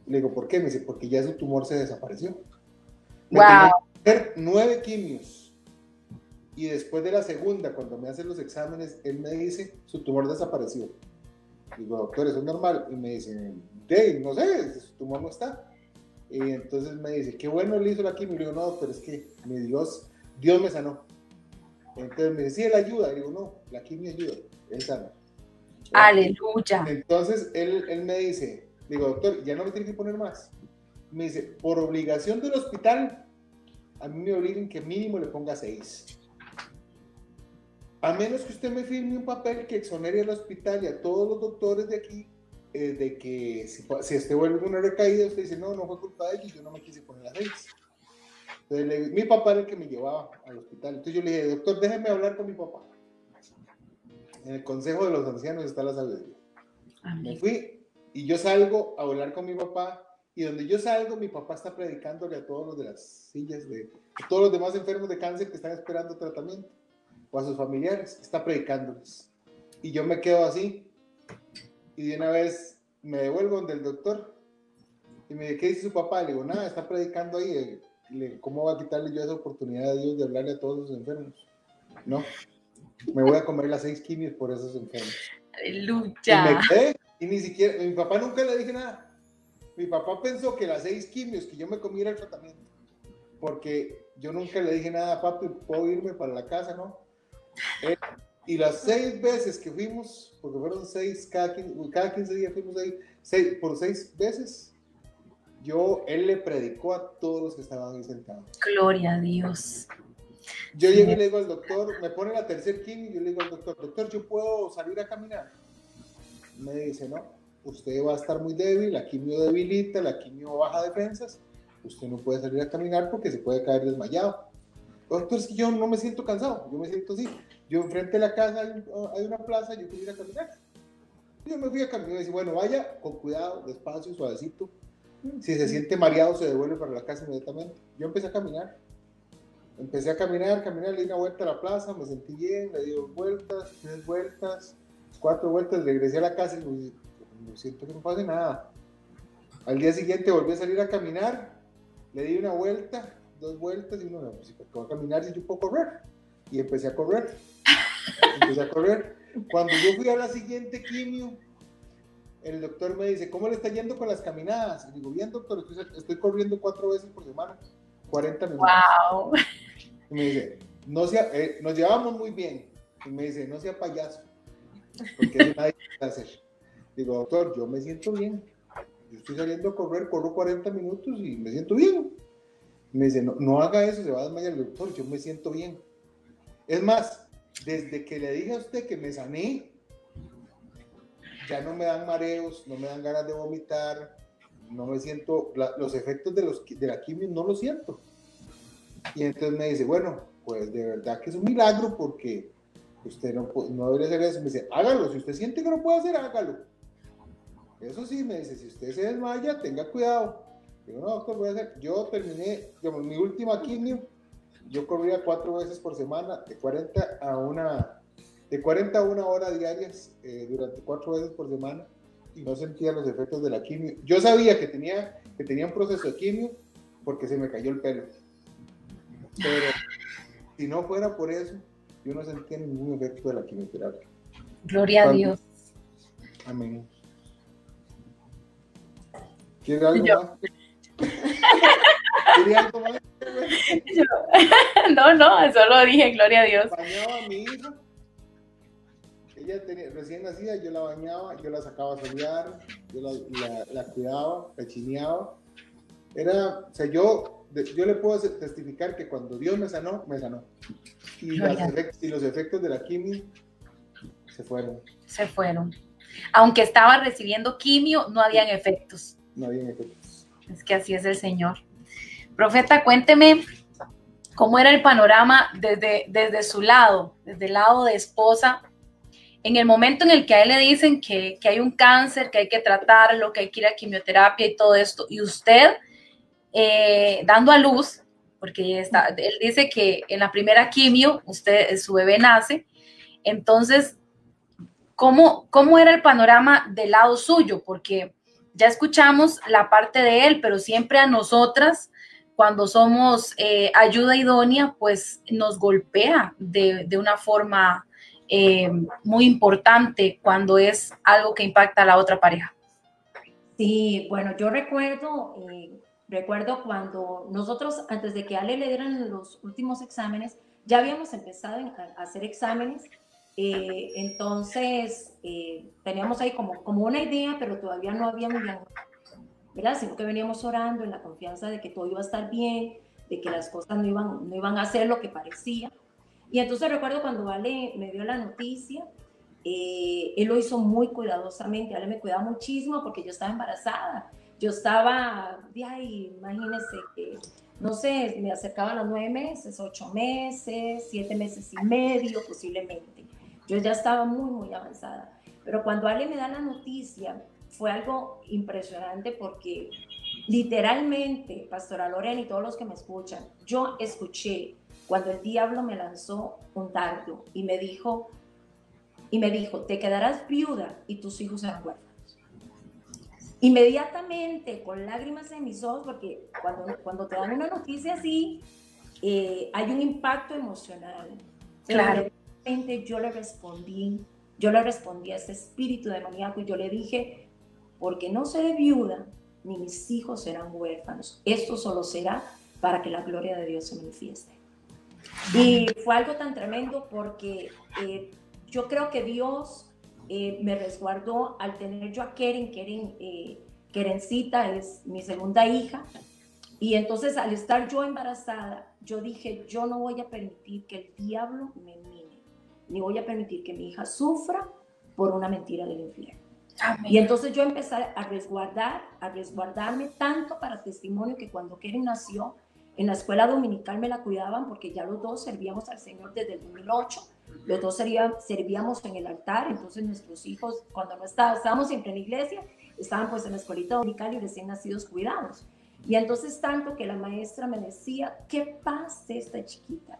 [SPEAKER 3] Le digo, ¿por qué? Me dice, porque ya su tumor se desapareció. Me tenían que hacer 9 quimios. Y después de la segunda, cuando me hacen los exámenes, él me dice, su tumor desapareció. Digo, doctor, ¿eso es normal? Y me dice, no sé, su tumor no está. Y entonces me dice, qué bueno le hizo la quimio. Y le digo, no, doctor, es que mi Dios me sanó. Entonces me dice, sí, él ayuda. Y digo, no, la quimio ayuda, él sana.
[SPEAKER 2] Aleluya.
[SPEAKER 3] Entonces él me dice, digo, doctor, ya no me tiene que poner más. Me dice, por obligación del hospital, a mí me obligan que mínimo le ponga 6. A menos que usted me firme un papel que exonere al hospital y a todos los doctores de aquí, de que si este vuelve una recaída, usted dice, no fue culpa de ellos, yo no me quise poner las 6. Entonces, mi papá era el que me llevaba al hospital. Entonces yo le dije, doctor, déjeme hablar con mi papá. En el consejo de los ancianos está la sabiduría. Me fui y yo salgo a hablar con mi papá, y donde yo salgo, mi papá está predicándole a todos los de las sillas, a todos los demás enfermos de cáncer que están esperando tratamiento, o a sus familiares, está predicándoles. Y yo me quedo así, y de una vez me devuelvo donde el doctor, y me dice, ¿qué dice su papá? Le digo, nada, está predicando ahí. ¿Cómo va a quitarle yo esa oportunidad de Dios de hablarle a todos los enfermos? No, me voy a comer las 6 quimios por esos enfermos.
[SPEAKER 2] Aleluya.
[SPEAKER 3] Y me quedé, y ni siquiera, mi papá nunca le dije nada. Mi papá pensó que las 6 quimios que yo me comí era el tratamiento, porque yo nunca le dije nada, papi, puedo irme para la casa, ¿no? Y las 6 veces que fuimos, porque fueron 6, cada 15 días fuimos ahí, 6 por 6 veces, él le predicó a todos los que estaban ahí sentados.
[SPEAKER 2] Gloria a Dios.
[SPEAKER 3] Yo llego y le digo al doctor, me pone la tercer quimio, y yo le digo al doctor, ¿yo puedo salir a caminar? Me dice, no, usted va a estar muy débil, la quimio debilita, la quimio baja defensas, usted no puede salir a caminar porque se puede caer desmayado. Doctor, es que yo no me siento cansado, yo me siento así. Yo enfrente de la casa hay una plaza, yo quiero ir a caminar. Yo me fui a caminar y dice, bueno, vaya con cuidado, despacio, suavecito. Si se siente mareado, se devuelve para la casa inmediatamente. Yo empecé a caminar. Le di una vuelta a la plaza, me sentí bien, le di 2 vueltas, 3 vueltas, 4 vueltas, regresé a la casa y me siento que no pasa nada. Al día siguiente volví a salir a caminar, le di una vuelta, 2 vueltas, y uno, pues, voy a caminar si yo puedo correr. Y empecé a correr. Cuando yo fui a la siguiente quimio, el doctor me dice, ¿cómo le está yendo con las caminadas? Y digo, bien, doctor, estoy corriendo 4 veces por semana, 40 minutos.
[SPEAKER 2] Wow.
[SPEAKER 3] Y me dice, nos llevamos muy bien. Y me dice, no sea payaso, porque eso nadie puede hacer. Digo, doctor, yo me siento bien. Yo estoy saliendo a correr, corro 40 minutos y me siento bien. Y me dice, no haga eso, se va a desmayar. El doctor, yo me siento bien. Es más, desde que le dije a usted que me sané, ya no me dan mareos, no me dan ganas de vomitar, no me siento, los efectos de la quimio no los siento. Y entonces me dice, bueno, pues de verdad que es un milagro, porque usted no debería hacer eso. Me dice, hágalo, si usted siente que no puede hacer, hágalo. Eso sí, me dice, si usted se desmaya, tenga cuidado. Digo, no, doctor, voy a hacer. Yo terminé, digamos, mi última quimio, yo corría 4 veces por semana, de 40 a 1 hora diarias, durante 4 veces por semana, y no sentía los efectos de la quimio. Yo sabía que tenía un proceso de quimio, porque se me cayó el pelo. Pero si no fuera por eso, yo no sentía ningún efecto de la quimioterapia.
[SPEAKER 2] Gloria a Dios.
[SPEAKER 3] Amén. ¿Quieres algo más? ¿Quieres algo más?
[SPEAKER 2] No, solo dije gloria a Dios.
[SPEAKER 3] Bañaba a mi hija. Ella recién nacida, yo la bañaba, yo la sacaba a solear, yo la cuidaba, la chineaba. O sea, yo le puedo testificar que cuando Dios me sanó, me sanó. Y los efectos de la quimio se fueron.
[SPEAKER 2] Aunque estaba recibiendo quimio, no habían efectos.
[SPEAKER 3] No habían efectos.
[SPEAKER 2] Es que así es el Señor. Profeta, cuénteme cómo era el panorama desde su lado, desde el lado de esposa, en el momento en el que a él le dicen que hay un cáncer, que hay que tratarlo, que hay que ir a quimioterapia y todo esto, y usted dando a luz, porque él dice que en la primera quimio su bebé nace. Entonces, ¿cómo era el panorama del lado suyo? Porque ya escuchamos la parte de él, pero siempre a nosotras, cuando somos ayuda idónea, pues nos golpea de una forma muy importante cuando es algo que impacta a la otra pareja.
[SPEAKER 4] Sí, bueno, yo recuerdo cuando nosotros, antes de que a Ale le dieran los últimos exámenes, ya habíamos empezado a hacer exámenes. Entonces teníamos ahí como una idea, pero todavía no habíamos diagnóstico, ¿verdad? Sino que veníamos orando en la confianza de que todo iba a estar bien, de que las cosas no iban a ser lo que parecía. Y entonces recuerdo cuando Ale me dio la noticia, él lo hizo muy cuidadosamente. Ale me cuidaba muchísimo porque yo estaba embarazada. Yo estaba, imagínense que, no sé, me acercaban los 9 meses, 8 meses, 7 meses y medio posiblemente. Yo ya estaba muy, muy avanzada. Pero cuando Ale me da la noticia, fue algo impresionante porque literalmente, Pastora Lorena y todos los que me escuchan, yo escuché cuando el diablo me lanzó un dardo y me dijo, te quedarás viuda y tus hijos serán huérfanos. Inmediatamente, con lágrimas en mis ojos, porque cuando te dan una noticia así, hay un impacto emocional.
[SPEAKER 2] Claro.
[SPEAKER 4] Yo le respondí a ese espíritu demoníaco y yo le dije, porque no seré viuda, ni mis hijos serán huérfanos. Esto solo será para que la gloria de Dios se manifieste. Y fue algo tan tremendo porque yo creo que Dios me resguardó al tener yo a Keren. Kerencita es mi segunda hija. Y entonces al estar yo embarazada, yo dije, yo no voy a permitir que el diablo me mine, ni voy a permitir que mi hija sufra por una mentira del infierno. Amén. Y entonces yo empecé a resguardarme tanto para testimonio que cuando Keren nació, en la escuela dominical me la cuidaban porque ya los dos servíamos al Señor desde el 2008. Los dos servíamos en el altar. Entonces nuestros hijos, cuando no estábamos siempre en la iglesia, estaban pues en la escuelita dominical y recién nacidos cuidados. Y entonces tanto que la maestra me decía, qué paz de esta chiquita.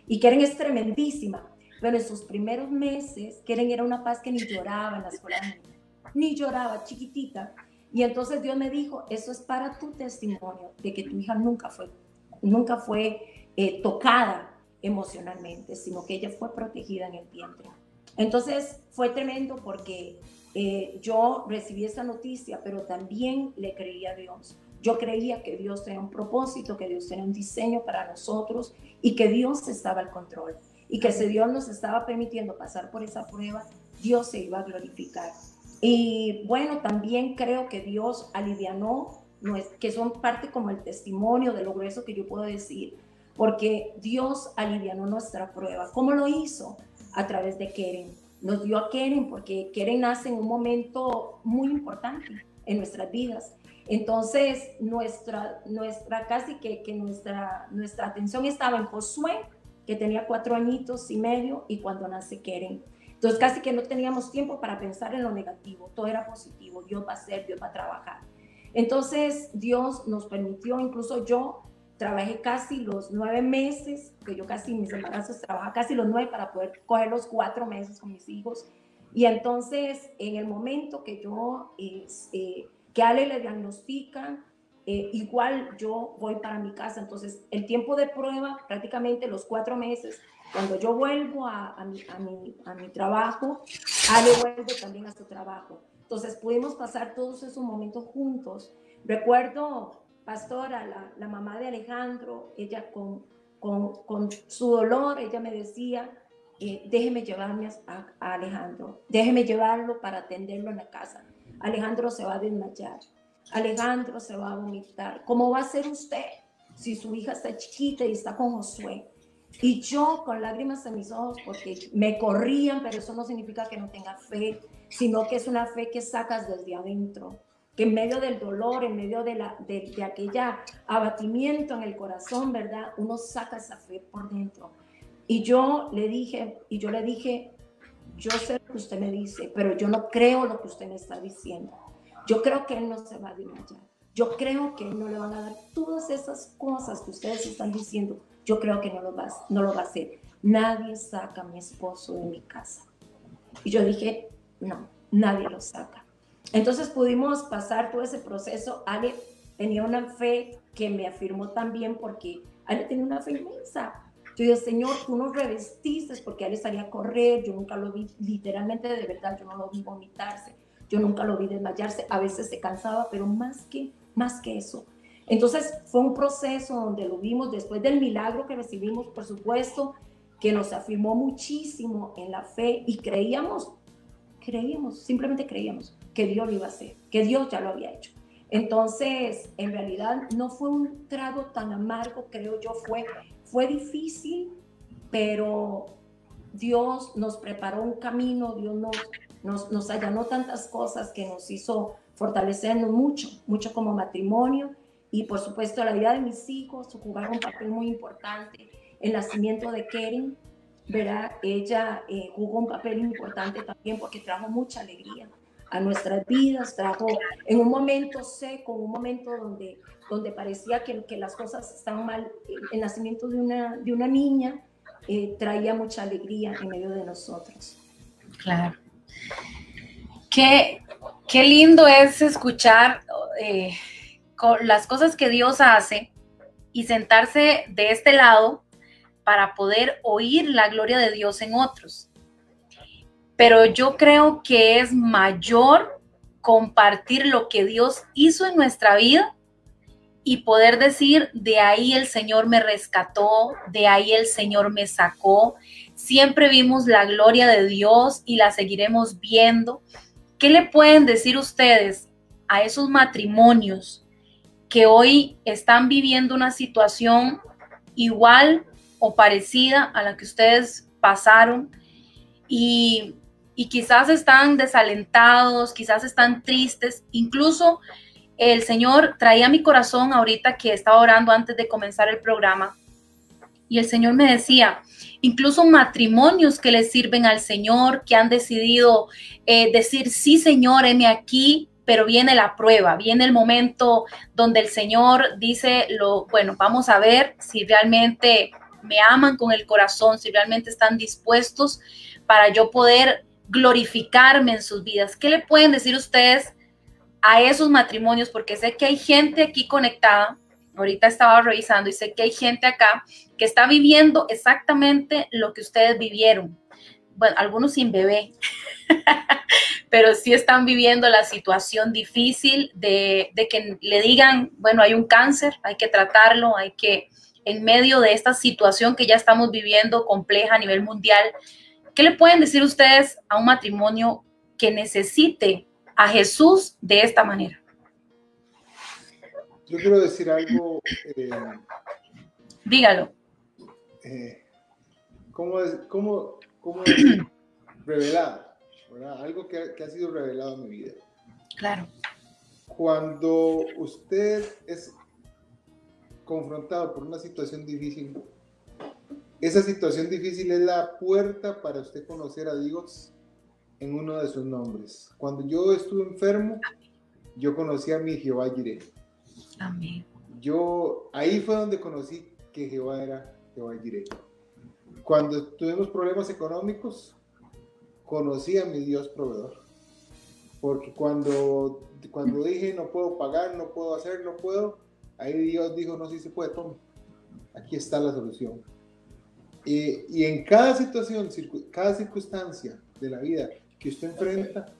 [SPEAKER 4] Y Keren es tremendísima. Pero en sus primeros meses, Keren era una paz que ni lloraba en la escuela dominical. Ni lloraba, chiquitita. Y entonces Dios me dijo, eso es para tu testimonio de que tu hija nunca fue tocada emocionalmente, sino que ella fue protegida en el vientre. Entonces fue tremendo porque yo recibí esa noticia, pero también le creí a Dios. Yo creía que Dios tenía un propósito, que Dios tenía un diseño para nosotros y que Dios estaba al control. Y que si Dios nos estaba permitiendo pasar por esa prueba, Dios se iba a glorificar. Y bueno, también creo que Dios alivianó, que son parte como el testimonio de lo grueso que yo puedo decir, porque Dios alivianó nuestra prueba. ¿Cómo lo hizo? A través de Keren. Nos dio a Keren porque Keren nace en un momento muy importante en nuestras vidas. Entonces, nuestra atención estaba en Josué, que tenía 4 añitos y medio, y cuando nace Keren. Entonces, casi que no teníamos tiempo para pensar en lo negativo. Todo era positivo. Dios va a hacer, Dios va a trabajar. Entonces, Dios nos permitió, incluso yo trabajé casi los 9 meses, que yo casi mis embarazos trabajaba casi los 9 para poder coger los 4 meses con mis hijos. Y entonces, en el momento que que a Ale le diagnostican, igual yo voy para mi casa. Entonces, el tiempo de prueba, prácticamente los 4 meses, cuando yo vuelvo a mi trabajo, Ale vuelve también a su trabajo. Entonces, pudimos pasar todos esos momentos juntos. Recuerdo, pastora, la mamá de Alejandro, ella con su dolor, ella me decía, déjeme llevarme a Alejandro, déjeme llevarlo para atenderlo en la casa. Alejandro se va a desmayar, Alejandro se va a vomitar. ¿Cómo va a ser usted si su hija está chiquita y está con Josué? Y yo con lágrimas en mis ojos, porque me corrían, pero eso no significa que no tenga fe, sino que es una fe que sacas desde adentro, que en medio del dolor, en medio de aquella abatimiento en el corazón, ¿verdad? Uno saca esa fe por dentro. Y yo le dije, yo sé lo que usted me dice, pero yo no creo lo que usted me está diciendo. Yo creo que él no se va a desmayar. Yo creo que él no le van a dar todas esas cosas que ustedes están diciendo. Yo creo que no lo va a hacer. Nadie saca a mi esposo de mi casa. Y yo dije, no, nadie lo saca. Entonces pudimos pasar todo ese proceso. Ale tenía una fe que me afirmó también, porque Ale tenía una fe inmensa. Yo dije, Señor, tú nos revestiste, porque Ale salía a correr, yo nunca lo vi, literalmente, de verdad, yo no lo vi vomitarse, yo nunca lo vi desmayarse, a veces se cansaba, pero más que eso. Entonces fue un proceso donde lo vimos después del milagro que recibimos, por supuesto, que nos afirmó muchísimo en la fe, y creíamos, simplemente creíamos que Dios lo iba a hacer, que Dios ya lo había hecho. Entonces, en realidad no fue un trago tan amargo, creo yo, fue difícil, pero Dios nos preparó un camino, Dios nos allanó tantas cosas que nos hizo fortalecernos mucho como matrimonio. Y por supuesto la vida de mis hijos jugaron un papel muy importante. El nacimiento de Keren, ¿verdad? Ella jugó un papel importante también, porque trajo mucha alegría a nuestras vidas, trajo en un momento seco, en un momento donde parecía que las cosas estaban mal. El nacimiento de una niña traía mucha alegría en medio de nosotros.
[SPEAKER 2] Claro. Qué lindo es escuchar las cosas que Dios hace y sentarse de este lado para poder oír la gloria de Dios en otros. Pero yo creo que es mayor compartir lo que Dios hizo en nuestra vida y poder decir, de ahí el Señor me rescató, de ahí el Señor me sacó. Siempre vimos la gloria de Dios y la seguiremos viendo. ¿Qué le pueden decir ustedes a esos matrimonios que hoy están viviendo una situación igual o parecida a la que ustedes pasaron y quizás están desalentados, quizás están tristes? Incluso el Señor traía a mi corazón ahorita que estaba orando antes de comenzar el programa, y el Señor me decía, incluso matrimonios que le sirven al Señor, que han decidido decir, sí Señor, heme aquí, pero viene la prueba, viene el momento donde el Señor dice, bueno, vamos a ver si realmente me aman con el corazón, si realmente están dispuestos para yo poder glorificarme en sus vidas. ¿Qué le pueden decir ustedes a esos matrimonios? Porque sé que hay gente aquí conectada, ahorita estaba revisando y sé que hay gente acá que está viviendo exactamente lo que ustedes vivieron. Bueno, algunos sin bebé, pero sí están viviendo la situación difícil de que le digan, bueno, hay un cáncer, hay que tratarlo, hay que, en medio de esta situación que ya estamos viviendo compleja a nivel mundial, ¿qué le pueden decir ustedes a un matrimonio que necesite a Jesús de esta manera?
[SPEAKER 3] Yo quiero decir algo.
[SPEAKER 2] Dígalo.
[SPEAKER 3] ¿Cómo decir? Revelado, ¿verdad? Algo que ha sido revelado en mi vida.
[SPEAKER 2] Claro.
[SPEAKER 3] Cuando usted es confrontado por una situación difícil, esa situación difícil es la puerta para usted conocer a Dios en uno de sus nombres. Cuando yo estuve enfermo, yo conocí a mi Jehová Jireh.
[SPEAKER 2] Amén.
[SPEAKER 3] Ahí fue donde conocí que Jehová era Jehová Jireh. Cuando tuvimos problemas económicos, conocí a mi Dios proveedor. Porque cuando dije no puedo pagar, no puedo hacer, no puedo, ahí Dios dijo, no, sí se puede, toma. Aquí está la solución. Y en cada situación, cada circunstancia de la vida que usted enfrenta,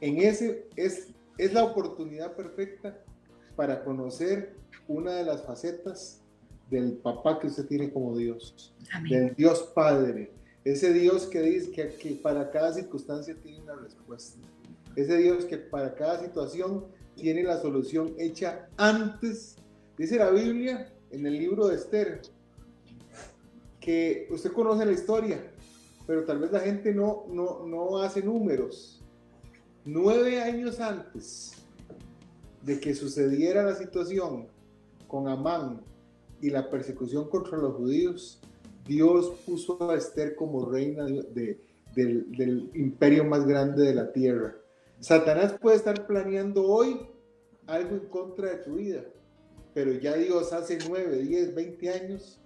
[SPEAKER 3] en ese es la oportunidad perfecta para conocer una de las facetas del papá que usted tiene como Dios. Amén. Del Dios Padre, ese Dios que dice que para cada circunstancia tiene una respuesta, ese Dios que para cada situación tiene la solución hecha antes. Dice la Biblia en el libro de Esther que usted conoce la historia, pero tal vez la gente no hace números. 9 años antes de que sucediera la situación con Amán y la persecución contra los judíos, Dios puso a Esther como reina del imperio más grande de la tierra. Satanás puede estar planeando hoy algo en contra de tu vida, pero ya Dios hace 9, 10, 20 años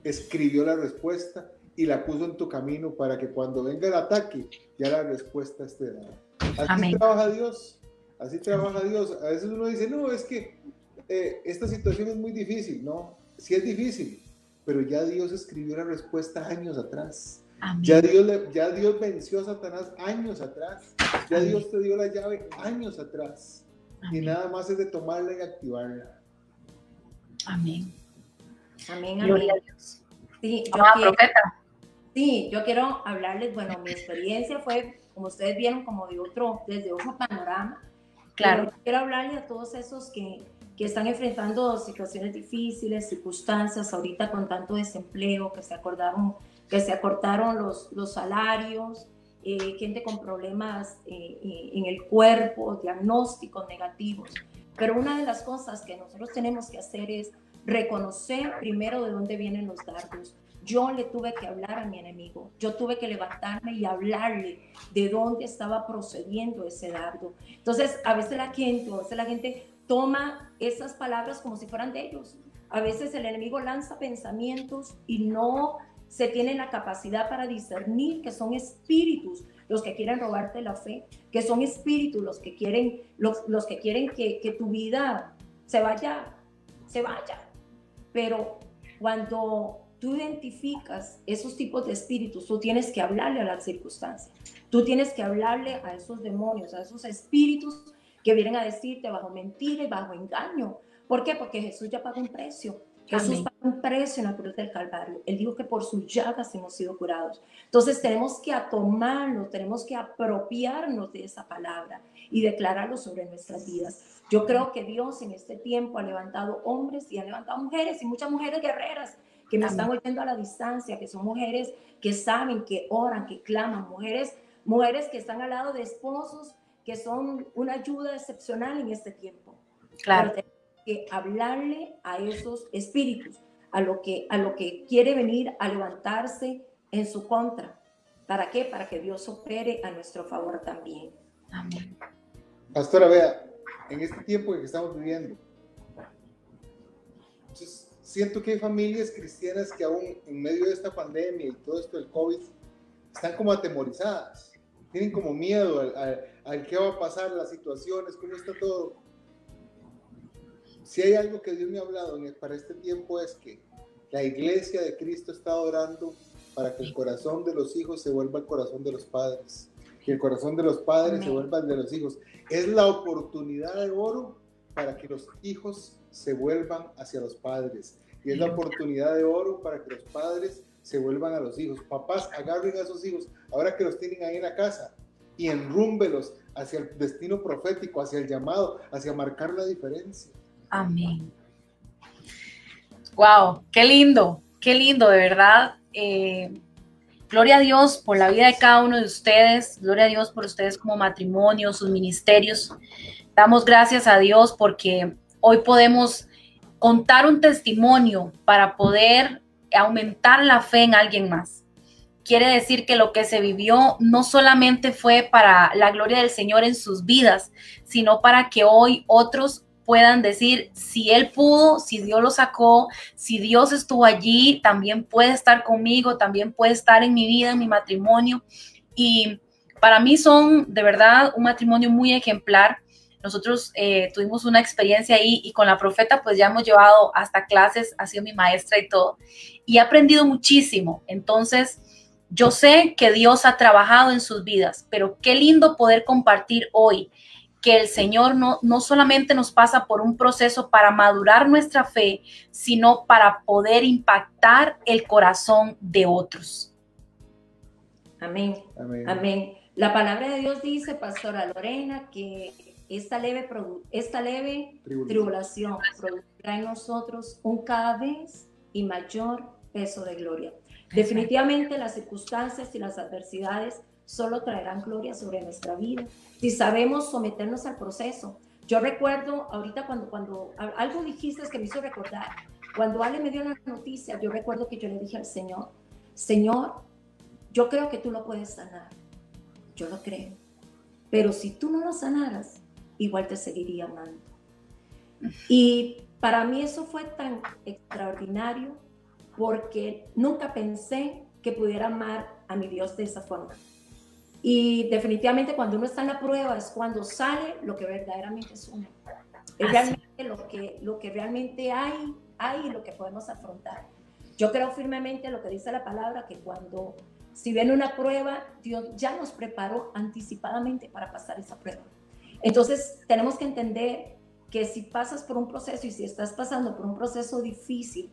[SPEAKER 3] escribió la respuesta y la puso en tu camino para que cuando venga el ataque, ya la respuesta esté dada. Así
[SPEAKER 2] Amén.
[SPEAKER 3] trabaja Dios, así trabaja Dios. A veces uno dice, no, es que esta situación es muy difícil. No, sí es difícil, pero ya Dios escribió la respuesta años atrás.
[SPEAKER 2] Amén.
[SPEAKER 3] Ya Dios venció a Satanás años atrás. Ya
[SPEAKER 2] Amén.
[SPEAKER 3] Dios te dio la llave años atrás.
[SPEAKER 2] Amén.
[SPEAKER 3] Y nada más es de tomarla y activarla.
[SPEAKER 2] Amén.
[SPEAKER 4] Amén,
[SPEAKER 2] Gloria
[SPEAKER 4] amén.
[SPEAKER 2] a Dios.
[SPEAKER 4] Sí,
[SPEAKER 2] Profeta.
[SPEAKER 4] sí, yo quiero hablarles, bueno, mi experiencia fue, como ustedes vieron, como desde otro panorama.
[SPEAKER 2] Claro.
[SPEAKER 4] Pero quiero hablarle a todos esos que están enfrentando situaciones difíciles, circunstancias, ahorita con tanto desempleo, que se acortaron los salarios, gente con problemas en el cuerpo, diagnósticos negativos. Pero una de las cosas que nosotros tenemos que hacer es reconocer primero de dónde vienen los dardos. Yo le tuve que hablar a mi enemigo, yo tuve que levantarme y hablarle de dónde estaba procediendo ese dardo. Entonces, a veces la gente toma esas palabras como si fueran de ellos. A veces el enemigo lanza pensamientos y no se tiene la capacidad para discernir que son espíritus los que quieren robarte la fe, que son espíritus los que quieren que tu vida se vaya. Pero cuando tú identificas esos tipos de espíritus, tú tienes que hablarle a las circunstancias, tú tienes que hablarle a esos demonios, a esos espíritus que vienen a decirte bajo mentira y bajo engaño. ¿Por qué? Porque Jesús ya pagó un precio. Jesús pagó un precio en la cruz del Calvario. Él dijo que por sus llagas hemos sido curados. Entonces tenemos que tomarnos, tenemos que apropiarnos de esa palabra y declararlo sobre nuestras vidas. Yo creo que Dios en este tiempo ha levantado hombres y ha levantado mujeres, y muchas mujeres guerreras que me están oyendo a la distancia, que son mujeres que saben, que oran, que claman, mujeres que están al lado de esposos que son una ayuda excepcional en este tiempo.
[SPEAKER 2] Claro.
[SPEAKER 4] Pero tenemos que hablarle a esos espíritus, a lo que quiere venir a levantarse en su contra. ¿Para qué? Para que Dios opere a nuestro favor también.
[SPEAKER 2] Amén.
[SPEAKER 3] Pastora, vea, en este tiempo que estamos viviendo, entonces, siento que hay familias cristianas que aún en medio de esta pandemia y todo esto del COVID están como atemorizadas, tienen como miedo al qué va a pasar, las situaciones, cómo está todo. Si hay algo que Dios me ha hablado para este tiempo es que la iglesia de Cristo está orando para que el corazón de los hijos se vuelva el corazón de los padres, que el corazón de los padres se vuelva el de los hijos. Es la oportunidad de oro para que los hijos se vuelvan hacia los padres, y es la oportunidad de oro para que los padres se vuelvan a los hijos. Papás, agarren a esos hijos ahora que los tienen ahí en la casa y enrúmbelos hacia el destino profético, hacia el llamado, hacia marcar la diferencia.
[SPEAKER 2] Amén. Wow, qué lindo, de verdad. Gloria a Dios por la vida de cada uno de ustedes, gloria a Dios por ustedes como matrimonio, sus ministerios. Damos gracias a Dios porque hoy podemos contar un testimonio para poder aumentar la fe en alguien más. Quiere decir que lo que se vivió no solamente fue para la gloria del Señor en sus vidas, sino para que hoy otros puedan decir, si Él pudo, si Dios lo sacó, si Dios estuvo allí, también puede estar conmigo, también puede estar en mi vida, en mi matrimonio. Y para mí son de verdad un matrimonio muy ejemplar. Nosotros tuvimos una experiencia ahí y con la profeta pues ya hemos llevado hasta clases, ha sido mi maestra y todo. Y he aprendido muchísimo. Entonces, yo sé que Dios ha trabajado en sus vidas, pero qué lindo poder compartir hoy que el Señor no solamente nos pasa por un proceso para madurar nuestra fe, sino para poder impactar el corazón de otros.
[SPEAKER 4] Amén.
[SPEAKER 3] Amén.
[SPEAKER 4] Amén. La palabra de Dios dice, Pastora Lorena, que esta leve tribulación producirá en nosotros un cada vez y mayor peso de gloria. Definitivamente las circunstancias y las adversidades solo traerán gloria sobre nuestra vida si sabemos someternos al proceso. Yo recuerdo ahorita cuando algo dijiste que me hizo recordar, cuando Ale me dio la noticia, yo recuerdo que yo le dije al Señor, Señor, yo creo que tú lo puedes sanar, yo lo creo, pero si tú no lo sanaras, igual te seguiría amando. Y para mí eso fue tan extraordinario porque nunca pensé que pudiera amar a mi Dios de esa forma. Y definitivamente cuando uno está en la prueba es cuando sale lo que verdaderamente es uno. Es realmente lo que realmente hay y lo que podemos afrontar. Yo creo firmemente lo que dice la palabra, que si viene una prueba, Dios ya nos preparó anticipadamente para pasar esa prueba. Entonces tenemos que entender que si pasas por un proceso y si estás pasando por un proceso difícil,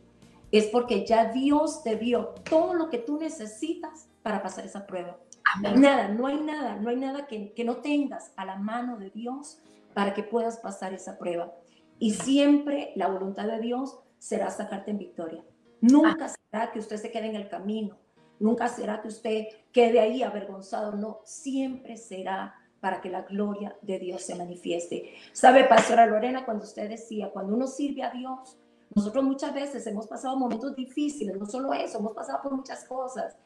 [SPEAKER 4] es porque ya Dios te dio todo lo que tú necesitas para pasar esa prueba. Amén. No hay nada que no tengas a la mano de Dios para que puedas pasar esa prueba. Y siempre la voluntad de Dios será sacarte en victoria. Nunca será que usted se quede en el camino. Nunca será que usted quede ahí avergonzado. No, siempre será para que la gloria de Dios se manifieste. ¿Sabe, Pastora Lorena, cuando usted decía, cuando uno sirve a Dios, nosotros muchas veces hemos pasado momentos difíciles, no solo eso, hemos pasado por muchas cosas.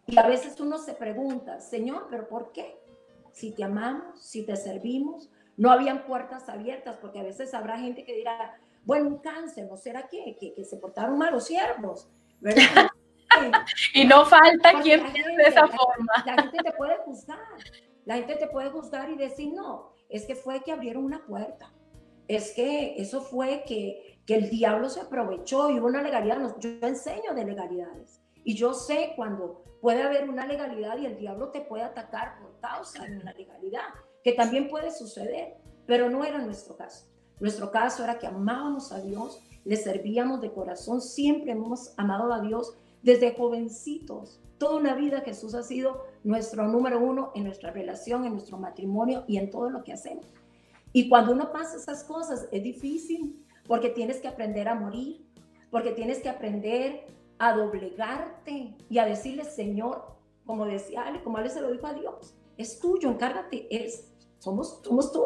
[SPEAKER 4] Y a veces uno se pregunta, Señor, ¿pero por qué? Si te amamos, si te servimos, no habían puertas abiertas, porque a veces habrá gente que dirá, bueno, un cáncer, ¿no será que se portaron mal los siervos? ¿Verdad?
[SPEAKER 2] Y no falta quien piense de esa forma.
[SPEAKER 4] La gente te puede juzgar. La gente te puede juzgar y decir, no, es que fue que abrieron una puerta. Es que eso fue que el diablo se aprovechó y hubo una legalidad. Yo enseño de legalidades. Y yo sé cuando puede haber una legalidad y el diablo te puede atacar por causa de una legalidad, que también puede suceder, pero no era nuestro caso. Nuestro caso era que amábamos a Dios, le servíamos de corazón, siempre hemos amado a Dios desde jovencitos. Toda una vida Jesús ha sido nuestro número uno en nuestra relación, en nuestro matrimonio y en todo lo que hacemos. Y cuando uno pasa esas cosas es difícil porque tienes que aprender a morir, porque tienes que aprender a doblegarte y a decirle, Señor, como decía Ale, como Ale se lo dijo a Dios, es tuyo, encárgate, somos tuyos.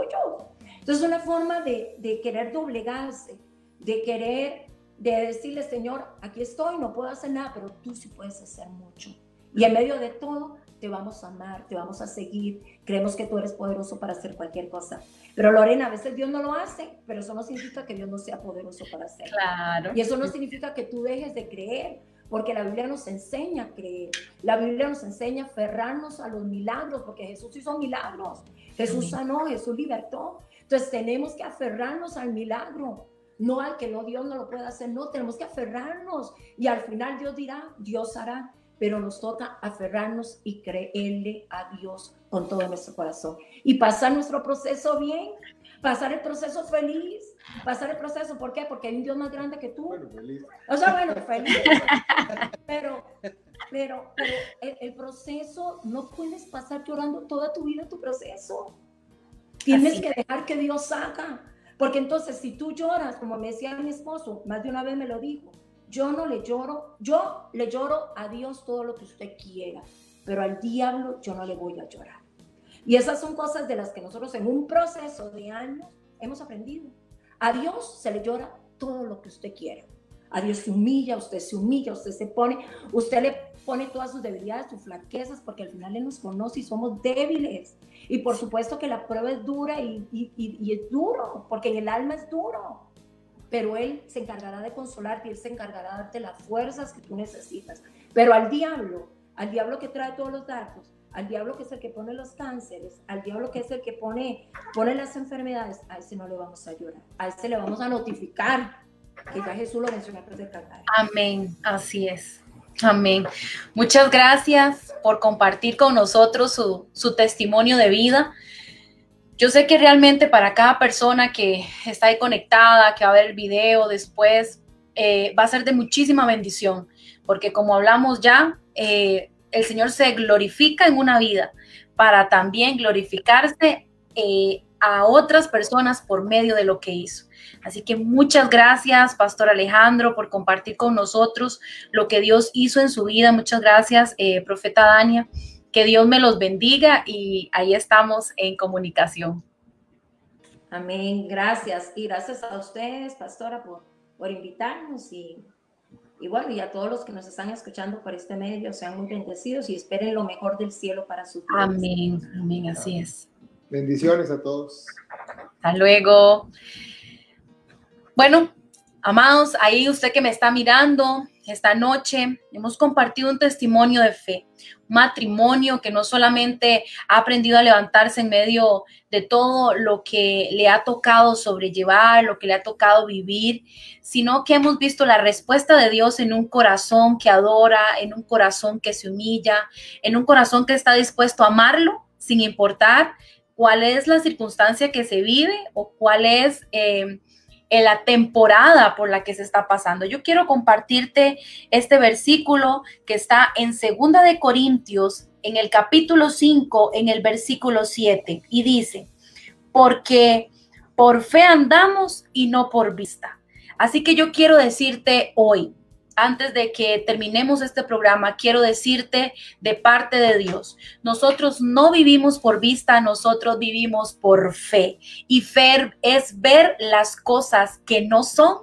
[SPEAKER 4] Entonces es una forma de querer doblegarse, de decirle, Señor, aquí estoy, no puedo hacer nada, pero tú sí puedes hacer mucho. Y en medio de todo, te vamos a amar, te vamos a seguir, creemos que tú eres poderoso para hacer cualquier cosa. Pero Lorena, a veces Dios no lo hace, pero eso no significa que Dios no sea poderoso para hacerlo.
[SPEAKER 2] Claro.
[SPEAKER 4] Y eso no significa que tú dejes de creer, porque la Biblia nos enseña a creer. La Biblia nos enseña a aferrarnos a los milagros, porque Jesús hizo milagros. Jesús sanó, Jesús libertó. Entonces tenemos que aferrarnos al milagro, no al que no Dios no lo puede hacer. No, tenemos que aferrarnos y al final Dios dirá, Dios hará, pero nos toca aferrarnos y creerle a Dios con todo nuestro corazón y pasar nuestro proceso bien, pasar el proceso feliz, pasar el proceso, ¿por qué? Porque hay un Dios más grande que tú.
[SPEAKER 3] Bueno, feliz.
[SPEAKER 4] O sea, bueno, feliz. Pero el proceso, no puedes pasar llorando toda tu vida tu proceso. Tienes que dejar que Dios haga. Porque entonces, si tú lloras, como me decía mi esposo, más de una vez me lo dijo, yo le lloro a Dios todo lo que usted quiera, pero al diablo yo no le voy a llorar. Y esas son cosas de las que nosotros en un proceso de años hemos aprendido. A Dios se le llora todo lo que usted quiera. A Dios se humilla, usted le pone todas sus debilidades, sus flaquezas, porque al final Él nos conoce y somos débiles. Y por supuesto que la prueba es dura y es duro, porque en el alma es duro. Pero Él se encargará de consolarte y Él se encargará de darte las fuerzas que tú necesitas. Pero al diablo que trae todos los dardos, al diablo que es el que pone los cánceres, al diablo que es el que pone las enfermedades, a ese no le vamos a llorar, a ese le vamos a notificar, que ya Jesús lo mencionó antes del Calvario.
[SPEAKER 2] Amén, así es. Amén. Muchas gracias por compartir con nosotros su testimonio de vida. Yo sé que realmente para cada persona que está ahí conectada, que va a ver el video después, va a ser de muchísima bendición, porque como hablamos ya, el Señor se glorifica en una vida para también glorificarse a otras personas por medio de lo que hizo. Así que muchas gracias, Pastor Alejandro, por compartir con nosotros lo que Dios hizo en su vida. Muchas gracias, Profeta Dania. Que Dios me los bendiga y ahí estamos en comunicación.
[SPEAKER 4] Amén, gracias. Y gracias a ustedes, Pastora, por invitarnos y bueno, y a todos los que nos están escuchando por este medio, sean muy bendecidos y esperen lo mejor del cielo para sus vidas.
[SPEAKER 2] Amén, amén, así es.
[SPEAKER 3] Bendiciones a todos.
[SPEAKER 2] Hasta luego. Bueno, amados, ahí usted que me está mirando, esta noche hemos compartido un testimonio de fe, un matrimonio que no solamente ha aprendido a levantarse en medio de todo lo que le ha tocado sobrellevar, lo que le ha tocado vivir, sino que hemos visto la respuesta de Dios en un corazón que adora, en un corazón que se humilla, en un corazón que está dispuesto a amarlo sin importar cuál es la circunstancia que se vive o cuál es la temporada por la que se está pasando. Yo quiero compartirte este versículo que está en 2 de Corintios, en el capítulo 5, en el versículo 7, y dice: porque por fe andamos y no por vista. Así que yo quiero decirte hoy, antes de que terminemos este programa, quiero decirte de parte de Dios, nosotros no vivimos por vista, nosotros vivimos por fe. Y fe es ver las cosas que no son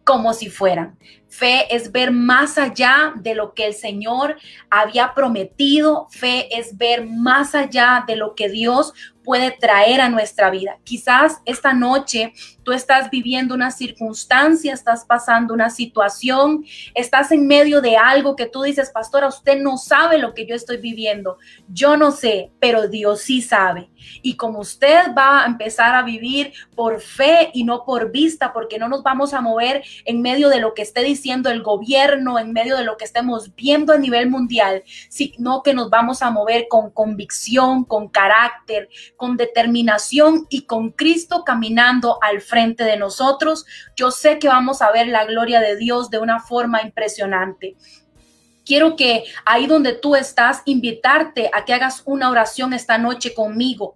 [SPEAKER 2] como si fueran. Fe es ver más allá de lo que el Señor había prometido. Fe es ver más allá de lo que Dios puede traer a nuestra vida. Quizás esta noche tú estás viviendo una circunstancia, estás pasando una situación, estás en medio de algo que tú dices: pastora, usted no sabe lo que yo estoy viviendo. Yo no sé, pero Dios sí sabe. Y como usted va a empezar a vivir por fe y no por vista, porque no nos vamos a mover en medio de lo que esté diciendo el gobierno, en medio de lo que estemos viendo a nivel mundial, sino que nos vamos a mover con convicción, con carácter, con determinación y con Cristo caminando al frente de nosotros. Yo sé que vamos a ver la gloria de Dios de una forma impresionante. Quiero que ahí donde tú estás, invitarte a que hagas una oración esta noche conmigo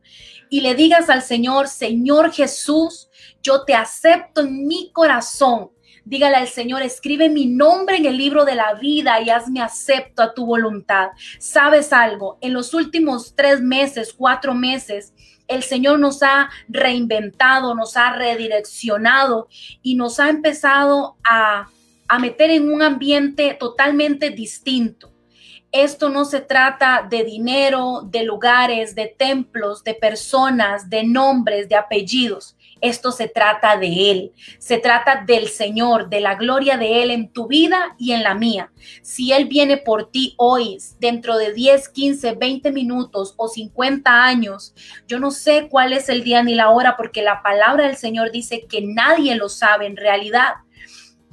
[SPEAKER 2] y le digas al Señor: Señor Jesús, yo te acepto en mi corazón. Dígale al Señor: escribe mi nombre en el libro de la vida y hazme acepto a tu voluntad. ¿Sabes algo? En los últimos 3 meses, 4 meses, el Señor nos ha reinventado, nos ha redireccionado y nos ha empezado a meter en un ambiente totalmente distinto. Esto no se trata de dinero, de lugares, de templos, de personas, de nombres, de apellidos. Esto se trata de Él, se trata del Señor, de la gloria de Él en tu vida y en la mía. Si Él viene por ti hoy, dentro de 10, 15, 20 minutos o 50 años, yo no sé cuál es el día ni la hora, porque la palabra del Señor dice que nadie lo sabe en realidad.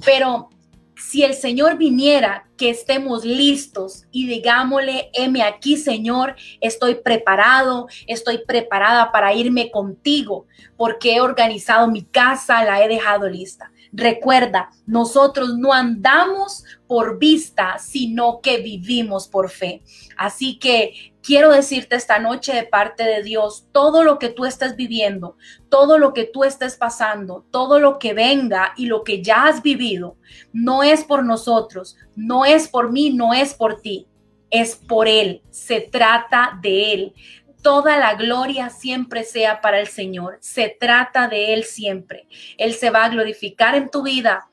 [SPEAKER 2] Pero si el Señor viniera, que estemos listos y digámosle: heme aquí, Señor, estoy preparado, estoy preparada para irme contigo, porque he organizado mi casa, la he dejado lista. Recuerda, nosotros no andamos por vista, sino que vivimos por fe. Así que quiero decirte esta noche de parte de Dios: todo lo que tú estés viviendo, todo lo que tú estés pasando, todo lo que venga y lo que ya has vivido, no es por nosotros, no es por mí, no es por ti, es por Él. Se trata de Él. Toda la gloria siempre sea para el Señor. Se trata de Él siempre. Él se va a glorificar en tu vida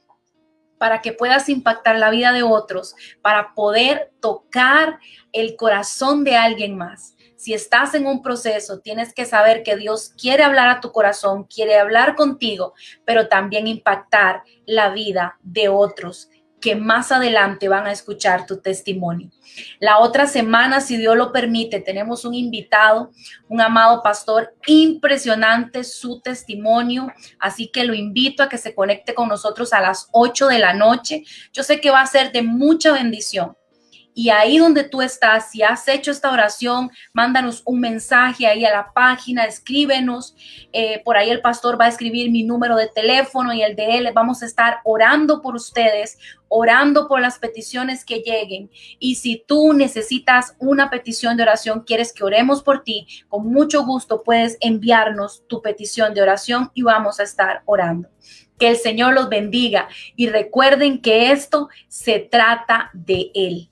[SPEAKER 2] para que puedas impactar la vida de otros, para poder tocar el corazón de alguien más. Si estás en un proceso, tienes que saber que Dios quiere hablar a tu corazón, quiere hablar contigo, pero también impactar la vida de otros que más adelante van a escuchar tu testimonio. La otra semana, si Dios lo permite, tenemos un invitado, un amado pastor, impresionante su testimonio, así que lo invito a que se conecte con nosotros a las 8 de la noche. Yo sé que va a ser de mucha bendición. Y ahí donde tú estás, si has hecho esta oración, mándanos un mensaje ahí a la página, escríbenos. Por ahí el pastor va a escribir mi número de teléfono y el de él. Vamos a estar orando por ustedes, orando por las peticiones que lleguen. Y si tú necesitas una petición de oración, quieres que oremos por ti, con mucho gusto puedes enviarnos tu petición de oración y vamos a estar orando. Que el Señor los bendiga y recuerden que esto se trata de Él.